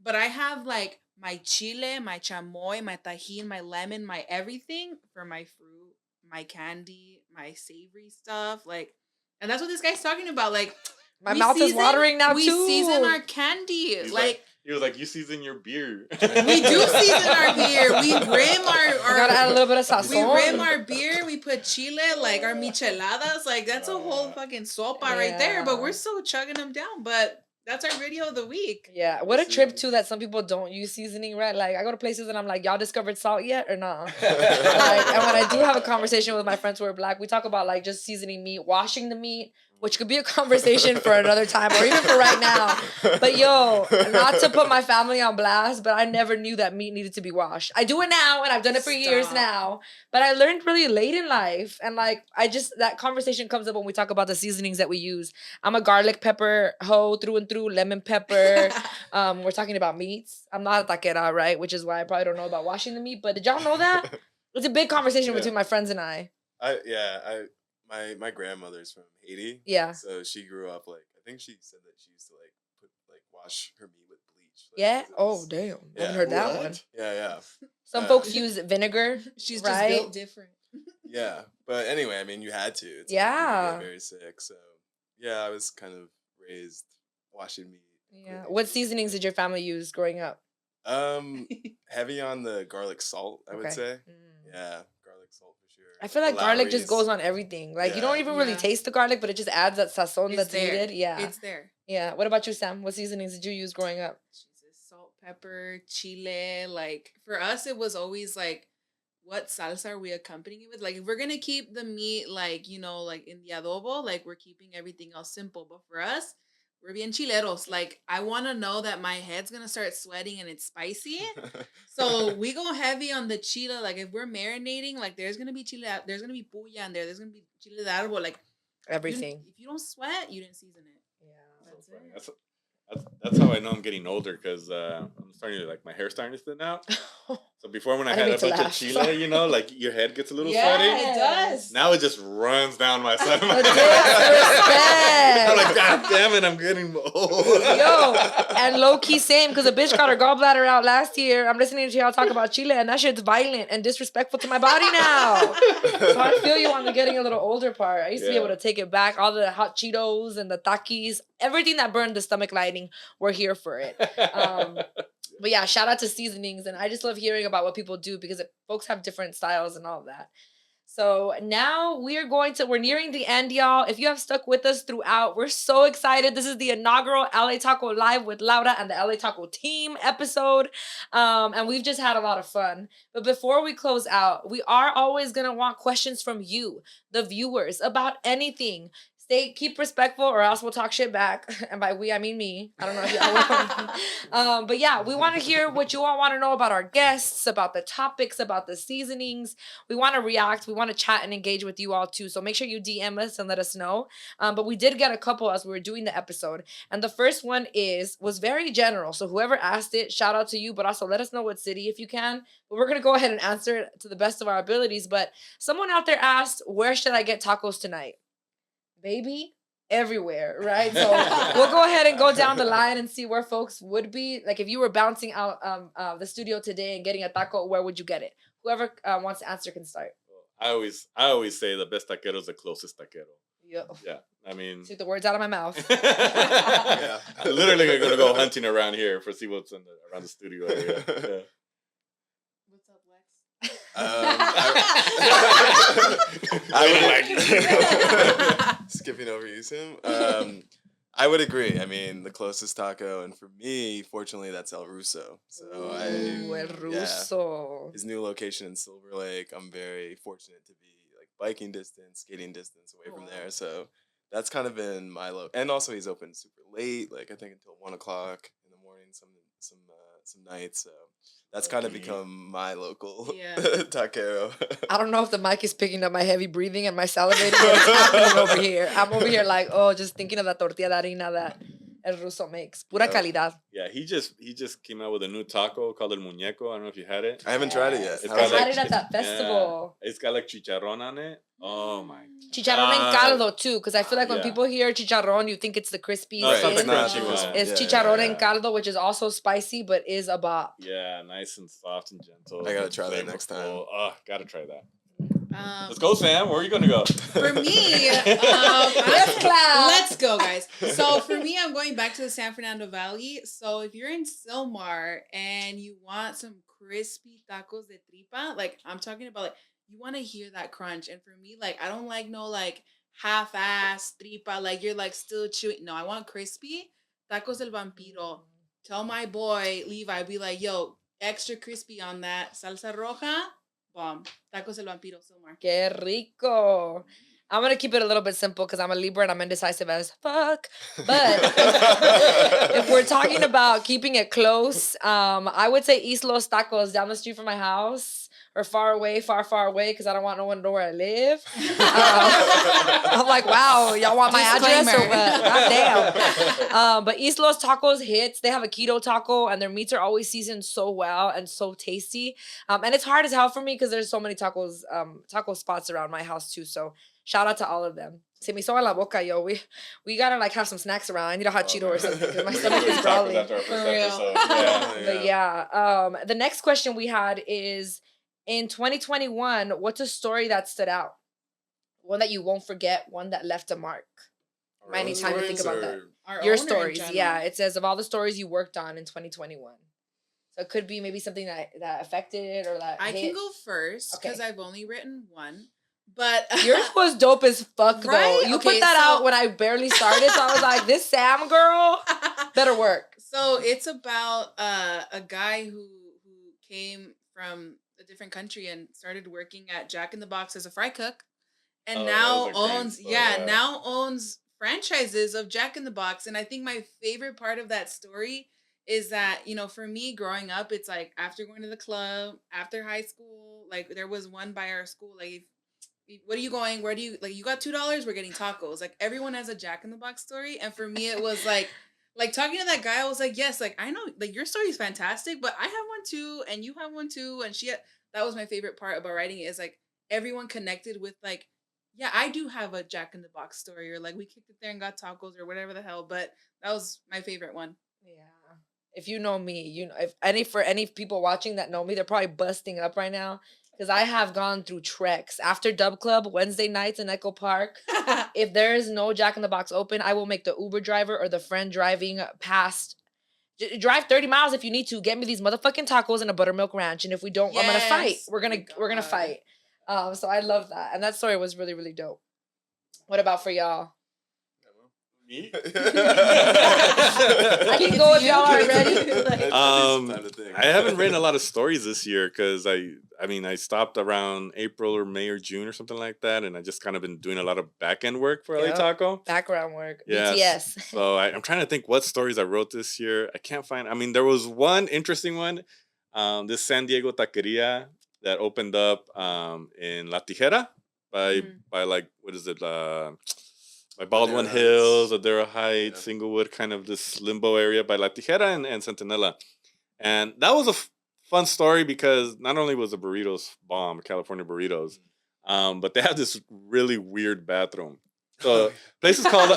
But I have, like, my chile, my chamoy, my tajin, my lemon, my everything for my fruit. My candy, my savory stuff, like, and that's what this guy's talking about. Like, my mouth is watering now too. We season our candy. He was like, you season your beer. We do season our beer. We rim our gotta add a little bit of sazon. We rim our beer. We put chile, like our micheladas. Like that's a whole fucking sopa right there. But we're still chugging them down. But that's our video of the week. Yeah, what a trip too that some people don't use seasoning, right? Like I go to places and I'm like, y'all discovered salt yet or not? And when I do have a conversation with my friends who are Black, we talk about like just seasoning meat, washing the meat, which could be a conversation for another time or even for right now. But yo, not to put my family on blast, but I never knew that meat needed to be washed. I do it now and I've done it for years now, but I learned really late in life. And like, that conversation comes up when we talk about the seasonings that we use. I'm a garlic pepper hoe through and through, lemon pepper. We're talking about meats. I'm not a taquera, right? Which is why I probably don't know about washing the meat, but did y'all know that? It's a big conversation between my friends and I. My grandmother's from Haiti. Yeah. So she grew up I think she said that she used to wash her meat with bleach. Yeah. Oh damn. I haven't heard that one. Yeah. Some folks use vinegar. She's right? just built different. Yeah, but anyway, I mean, you had to. It's yeah. You get very sick. So yeah, I was kind of raised washing meat. Yeah. What seasonings did your family use growing up? Heavy on the garlic salt, I would say. Yeah. Salt for sure. I feel like garlic just goes on everything. Like you don't even really taste the garlic, but it just adds that sazon that's needed. Yeah. It's there. Yeah. What about you, Sam? What seasonings did you use growing up? Jesus, salt, pepper, chile. Like for us, it was always like what salsa are we accompanying it with? Like, if we're gonna keep the meat, like, you know, like in the adobo, like we're keeping everything else simple. But for us, we're bien chileros. Like, I want to know that my head's gonna start sweating and it's spicy. So we go heavy on the chile. Like, if we're marinating, like there's gonna be chile, there's gonna be puya in there, there's gonna be chile de árbol. Like Everything. if you don't sweat, you didn't season it. Yeah. That's it. That's how I know I'm getting older because I'm starting to, like, my hair's starting to thin out. So before, when I had a bunch of chile, you know, like your head gets a little sweaty. Yeah, it does. Now it just runs down my side of my The head. I'm like, disrespect. God damn it, I'm getting old. Yo, and low key same, because a bitch got her gallbladder out last year. I'm listening to y'all talk about chile, and that shit's violent and disrespectful to my body now. So I feel you on the getting a little older part. I used to be able to take it back. All the hot Cheetos and the Takis, everything that burned the stomach lining, we're here for it. But yeah, shout out to Seasonings. And I just love hearing about what people do because folks have different styles and all of that. So now we're nearing the end, y'all. If you have stuck with us throughout, we're so excited. This is the inaugural LA Taco Live with Laura and the LA Taco team episode. And we've just had a lot of fun. But before we close out, we are always going to want questions from you, the viewers, about anything. Keep respectful or else we'll talk shit back. And by we, I mean me. I don't know if you but yeah, we want to hear what you all want to know about our guests, about the topics, about the seasonings. We want to react. We want to chat and engage with you all too. So make sure you DM us and let us know. But we did get a couple as we were doing the episode. And the first one was very general. So whoever asked it, shout out to you, but also let us know what city if you can. But we're going to go ahead and answer it to the best of our abilities. But someone out there asked, where should I get tacos tonight? Baby, everywhere, right? So we'll go ahead and go down the line and see where folks would be. Like if you were bouncing out the studio today and getting a taco, where would you get it? Whoever wants to answer can start. I always say the best taquero is the closest taquero. Yo. Yeah, I mean, Took the words out of my mouth. yeah. Literally, I'm gonna go hunting around here for see what's around the studio area. Yeah. What's up, Lex? I would skipping over you, Sim. I would agree. I mean, the closest taco, and for me, fortunately, that's El Russo. So Ooh, El Russo. His new location in Silver Lake. I'm very fortunate to be like biking distance, skating distance away from there. So that's kind of been my and also he's open super late, like I think until 1 o'clock in the morning, some nights. So that's kind of become my local taquero. I don't know if the mic is picking up my heavy breathing and my salivating, but it's happening over here. I'm over here like, just thinking of the tortilla de harina that El Russo makes. Pura calidad. Yeah, he just came out with a new taco called El Muñeco. I don't know if you had it. I haven't tried it yet. I had it at that festival. Yeah. It's got like chicharrón on it. Oh my. Chicharrón en caldo too, because I feel like when people hear chicharrón, you think it's the crispy skin. It's not. It's chicharrón en caldo, which is also spicy, but is a bop. Yeah, nice and soft and gentle. I gotta try that next time. Oh, gotta try that. Let's go, Sam. Where are you gonna go? For me, let's go, guys. So for me, I'm going back to the San Fernando Valley. So if you're in Silmar and you want some crispy tacos de tripa, like I'm talking about, like you want to hear that crunch. And for me, like I don't like no like half-ass tripa, like you're like still chewing. No, I want crispy tacos del Vampiro. Tell my boy Levi, be like, yo, extra crispy on that salsa roja. Bomb. Tacos del Vampiro, Silmar. Qué rico. I'm going to keep it a little bit simple because I'm a Libra and I'm indecisive as fuck. But if we're talking about keeping it close, I would say East Los Tacos down the street from my house. Or far away, because I don't want no one to know where I live. I'm like, wow, y'all want my address or what? Goddamn. But East Los Tacos hits. They have a keto taco, and their meats are always seasoned so well and so tasty. And it's hard as hell for me because there's so many taco spots around my house too. So shout out to all of them. Se me hizo a la boca, yo. We gotta like have some snacks around. I need a hot Cheeto or something because my stomach is growling. For real. But yeah. The next question we had is, in 2021, what's a story that stood out? One that you won't forget, one that left a mark. Might need time to think about that. Your stories, yeah. It says of all the stories you worked on in 2021. So it could be maybe something that affected or that I hit. can go first because I've only written one. But yours was dope as fuck, though. Right? You put that out when I barely started, so I was like, this Sam girl better work. So it's about a guy who came from a different country and started working at Jack in the Box as a fry cook, and Oh, now that was a great owns story, now owns franchises of Jack in the Box. And I think my favorite part of that story is that, for me growing up, it's like after going to the club, after high school, like there was one by our school, like, what are you going? Where do you, like, you got $2? We're getting tacos. Like, everyone has a Jack in the Box story. And for me, it was like talking to that guy, I was like, yes, like, I know, like, your story is fantastic, but I have one too, and you have one too. And that was my favorite part about writing it, is like everyone connected with, like, yeah, I do have a Jack in the Box story, or like we kicked it there and got tacos or whatever the hell. But that was my favorite one. Yeah. If you know me, for any people watching that know me, they're probably busting up right now because I have gone through treks after Dub Club Wednesday nights in Echo Park. If there is no Jack in the Box open, I will make the Uber driver or the friend driving past. Drive 30 miles if you need to. Get me these motherfucking tacos and a buttermilk ranch. And if we don't, I'm gonna fight. Yes. We're gonna fight. So I love that, and that story was really, really dope. What about for y'all? Me? I can go if y'all are ready. I haven't written a lot of stories this year because I stopped around April or May or June or something like that, and I just kind of been doing a lot of back end work for LA Taco. Background work. Yes. BTS. So I'm trying to think what stories I wrote this year. I can't find. I mean, there was one interesting one. This San Diego taqueria that opened up in La Tijera by like, what is it? By Baldwin Hills, Adera Heights, Inglewood, kind of this limbo area by La Tijera and Centinela. And that was a fun story because not only was the burritos bomb, California burritos, but they have this really weird bathroom. So places called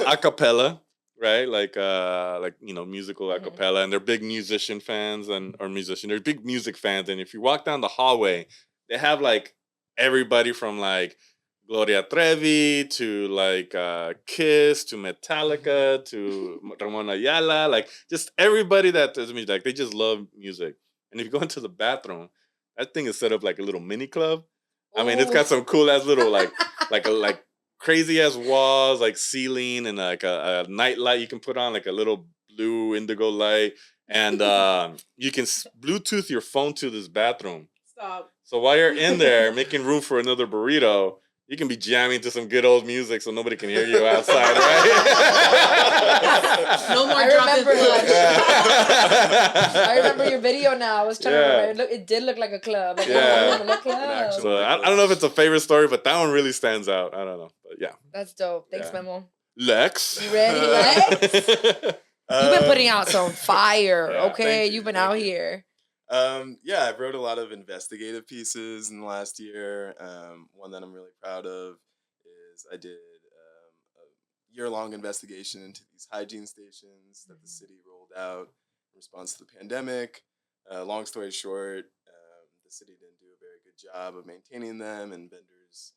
Acapella, right? Like musical acapella, and they're big musician fans they're big music fans. And if you walk down the hallway, they have like everybody from like Gloria Trevi to like Kiss to Metallica to Ramon Ayala, like just everybody that does music, like they just love music. And if you go into the bathroom, that thing is set up like a little mini club. I mean, it's got some cool ass little like crazy ass walls, like ceiling, and like a night light you can put on, like a little blue indigo light, and you can Bluetooth your phone to this bathroom. Stop. So while you're in there making room for another burrito, you can be jamming to some good old music so nobody can hear you outside, right? No more dropping flush. I remember your video now. I was trying to remember. It did look like a club. Like, a club. So I don't know if it's a favorite story, but that one really stands out. I don't know. But yeah. That's dope. Thanks, Memo. Lex. You ready, Lex? You've been putting out some fire, okay? You've been out here. I wrote a lot of investigative pieces in the last year. One that I'm really proud of is I did a year-long investigation into these hygiene stations that the city rolled out in response to the pandemic. Long story short, the city didn't do a very good job of maintaining them, and vendors,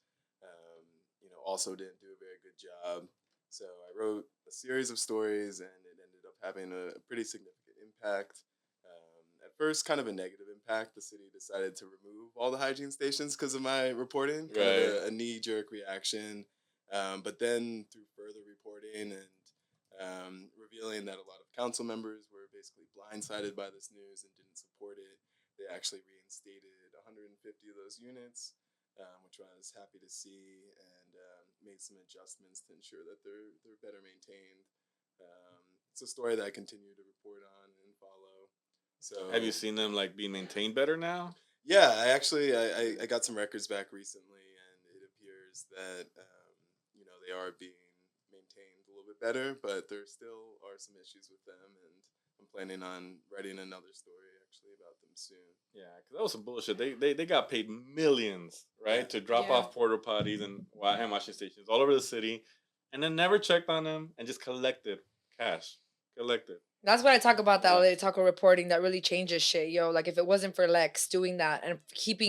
also didn't do a very good job. So I wrote a series of stories, and it ended up having a pretty significant impact. At first, kind of a negative impact. The city decided to remove all the hygiene stations because of my reporting. Kind of a knee-jerk reaction. But then through further reporting and revealing that a lot of council members were basically blindsided by this news and didn't support it, they actually reinstated 150 of those units, which I was happy to see, and made some adjustments to ensure that they're better maintained. It's a story that I continue to report on and follow. So, have you seen them like being maintained better now? Yeah, I got some records back recently, and it appears that they are being maintained a little bit better, but there still are some issues with them, and I'm planning on writing another story actually about them soon. Yeah, because that was some bullshit. They got paid millions, right, to drop off porta potties and hand washing stations all over the city, and then never checked on them and just collected cash. That's what I talk about, that LA Taco reporting that really changes shit, yo. Like, if it wasn't for Lex doing that and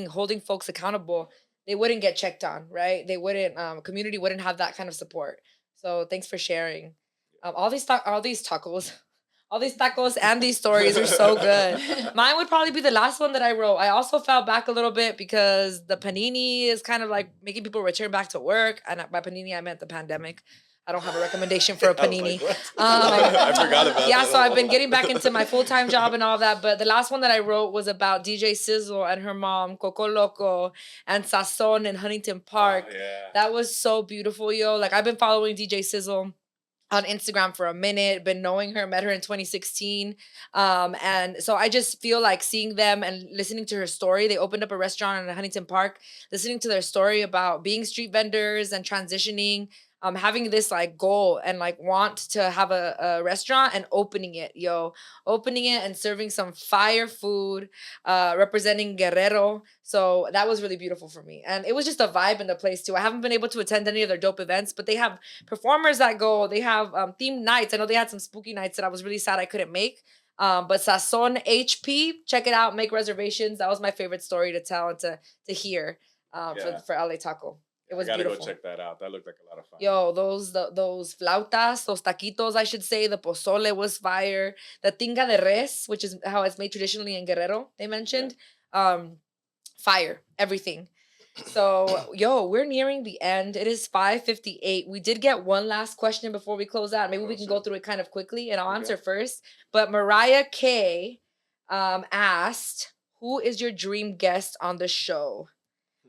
holding folks accountable, they wouldn't get checked on, right? They wouldn't, community wouldn't have that kind of support. So thanks for sharing. All these tacos and these stories are so good. Mine would probably be the last one that I wrote. I also fell back a little bit because the panini is kind of like making people return back to work. And by panini, I meant the pandemic. I don't have a recommendation for a I was like, panini. what? I forgot about Yeah, that. so I've been getting back into my full-time job and all that. But the last one that I wrote was about DJ Sizzle and her mom, Coco Loco, and Sazon in Huntington Park. Oh, yeah. That was so beautiful, yo. Like, I've been following DJ Sizzle on Instagram for a minute, been knowing her, met her in 2016. And so I just feel like seeing them and listening to her story. They opened up a restaurant in Huntington Park, listening to their story about being street vendors and transitioning, having this like goal and like want to have a restaurant and opening it, opening it and serving some fire food, representing Guerrero. So that was really beautiful for me. And it was just a vibe in the place too. I haven't been able to attend any of their dope events, but they have performers that go, they have themed nights. I know they had some spooky nights that I was really sad I couldn't make. But Sazon HP, check it out, make reservations. That was my favorite story to tell and to hear for LA Taco. It was gotta beautiful. go check that out. That looked like a lot of fun. Yo, those flautas, those taquitos, I should say, the pozole was fire. The tinga de res, which is how it's made traditionally in Guerrero, they mentioned. Fire, everything. So, yo, we're nearing the end. It is 5:58. We did get one last question before we close out. Maybe we can go through it kind of quickly, and I'll answer first. But Mariah K asked, who is your dream guest on the show?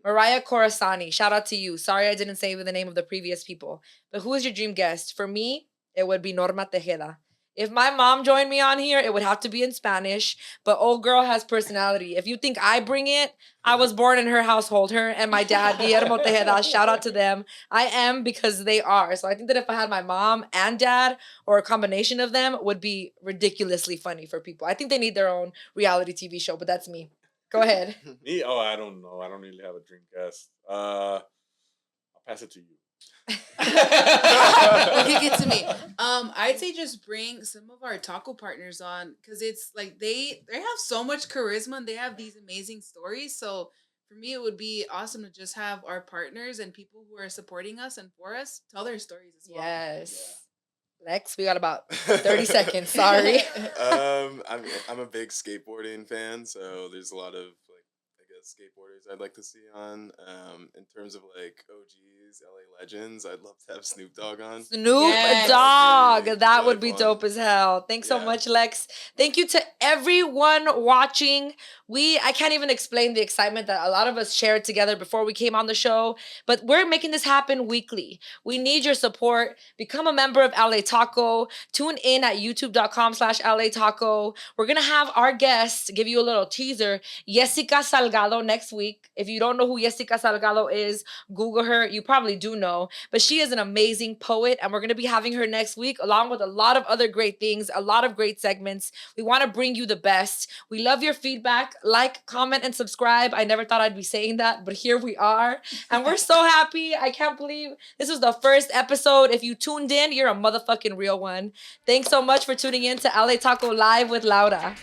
Mariah Corasani, shout out to you. Sorry I didn't say the name of the previous people. But who is your dream guest? For me, it would be Norma Tejeda. If my mom joined me on here, it would have to be in Spanish. But old girl has personality. If you think I bring it, I was born in her household. Her and my dad, Guillermo Tejeda, shout out to them. I am because they are. So I think that if I had my mom and dad or a combination of them, would be ridiculously funny for people. I think they need their own reality TV show, but that's me. Go ahead. Me? Oh, I don't know. I don't really have a dream guest. I'll pass it to you. Okay, get to me. I'd say just bring some of our taco partners on because it's like they have so much charisma and they have these amazing stories. So for me, it would be awesome to just have our partners and people who are supporting us and for us tell their stories as well. Yes. Lex, we got about 30 seconds. Sorry. I'm a big skateboarding fan, so there's a lot of skateboarders I'd like to see on. In terms of like OGs, LA legends, I'd love to have Snoop Dogg on. Snoop Dogg. That would be dope as hell. Thanks so much, Lex. Thank you to everyone watching. I can't even explain the excitement that a lot of us shared together before we came on the show, but we're making this happen weekly. We need your support. Become a member of LA Taco. Tune in at youtube.com/LA Taco. We're going to have our guest give you a little teaser, Jessica Salgado, next week. If you don't know who Jessica Salgado is, Google her. You probably do know, but she is an amazing poet, and we're going to be having her next week along with a lot of other great things, a lot of great segments. We want to bring you the best. We love your feedback. Like, comment, and subscribe. I never thought I'd be saying that, but here we are, and we're so happy. I can't believe this was the first episode. If you tuned in, you're a motherfucking real one. Thanks so much for tuning in to LA Taco Live with Laura.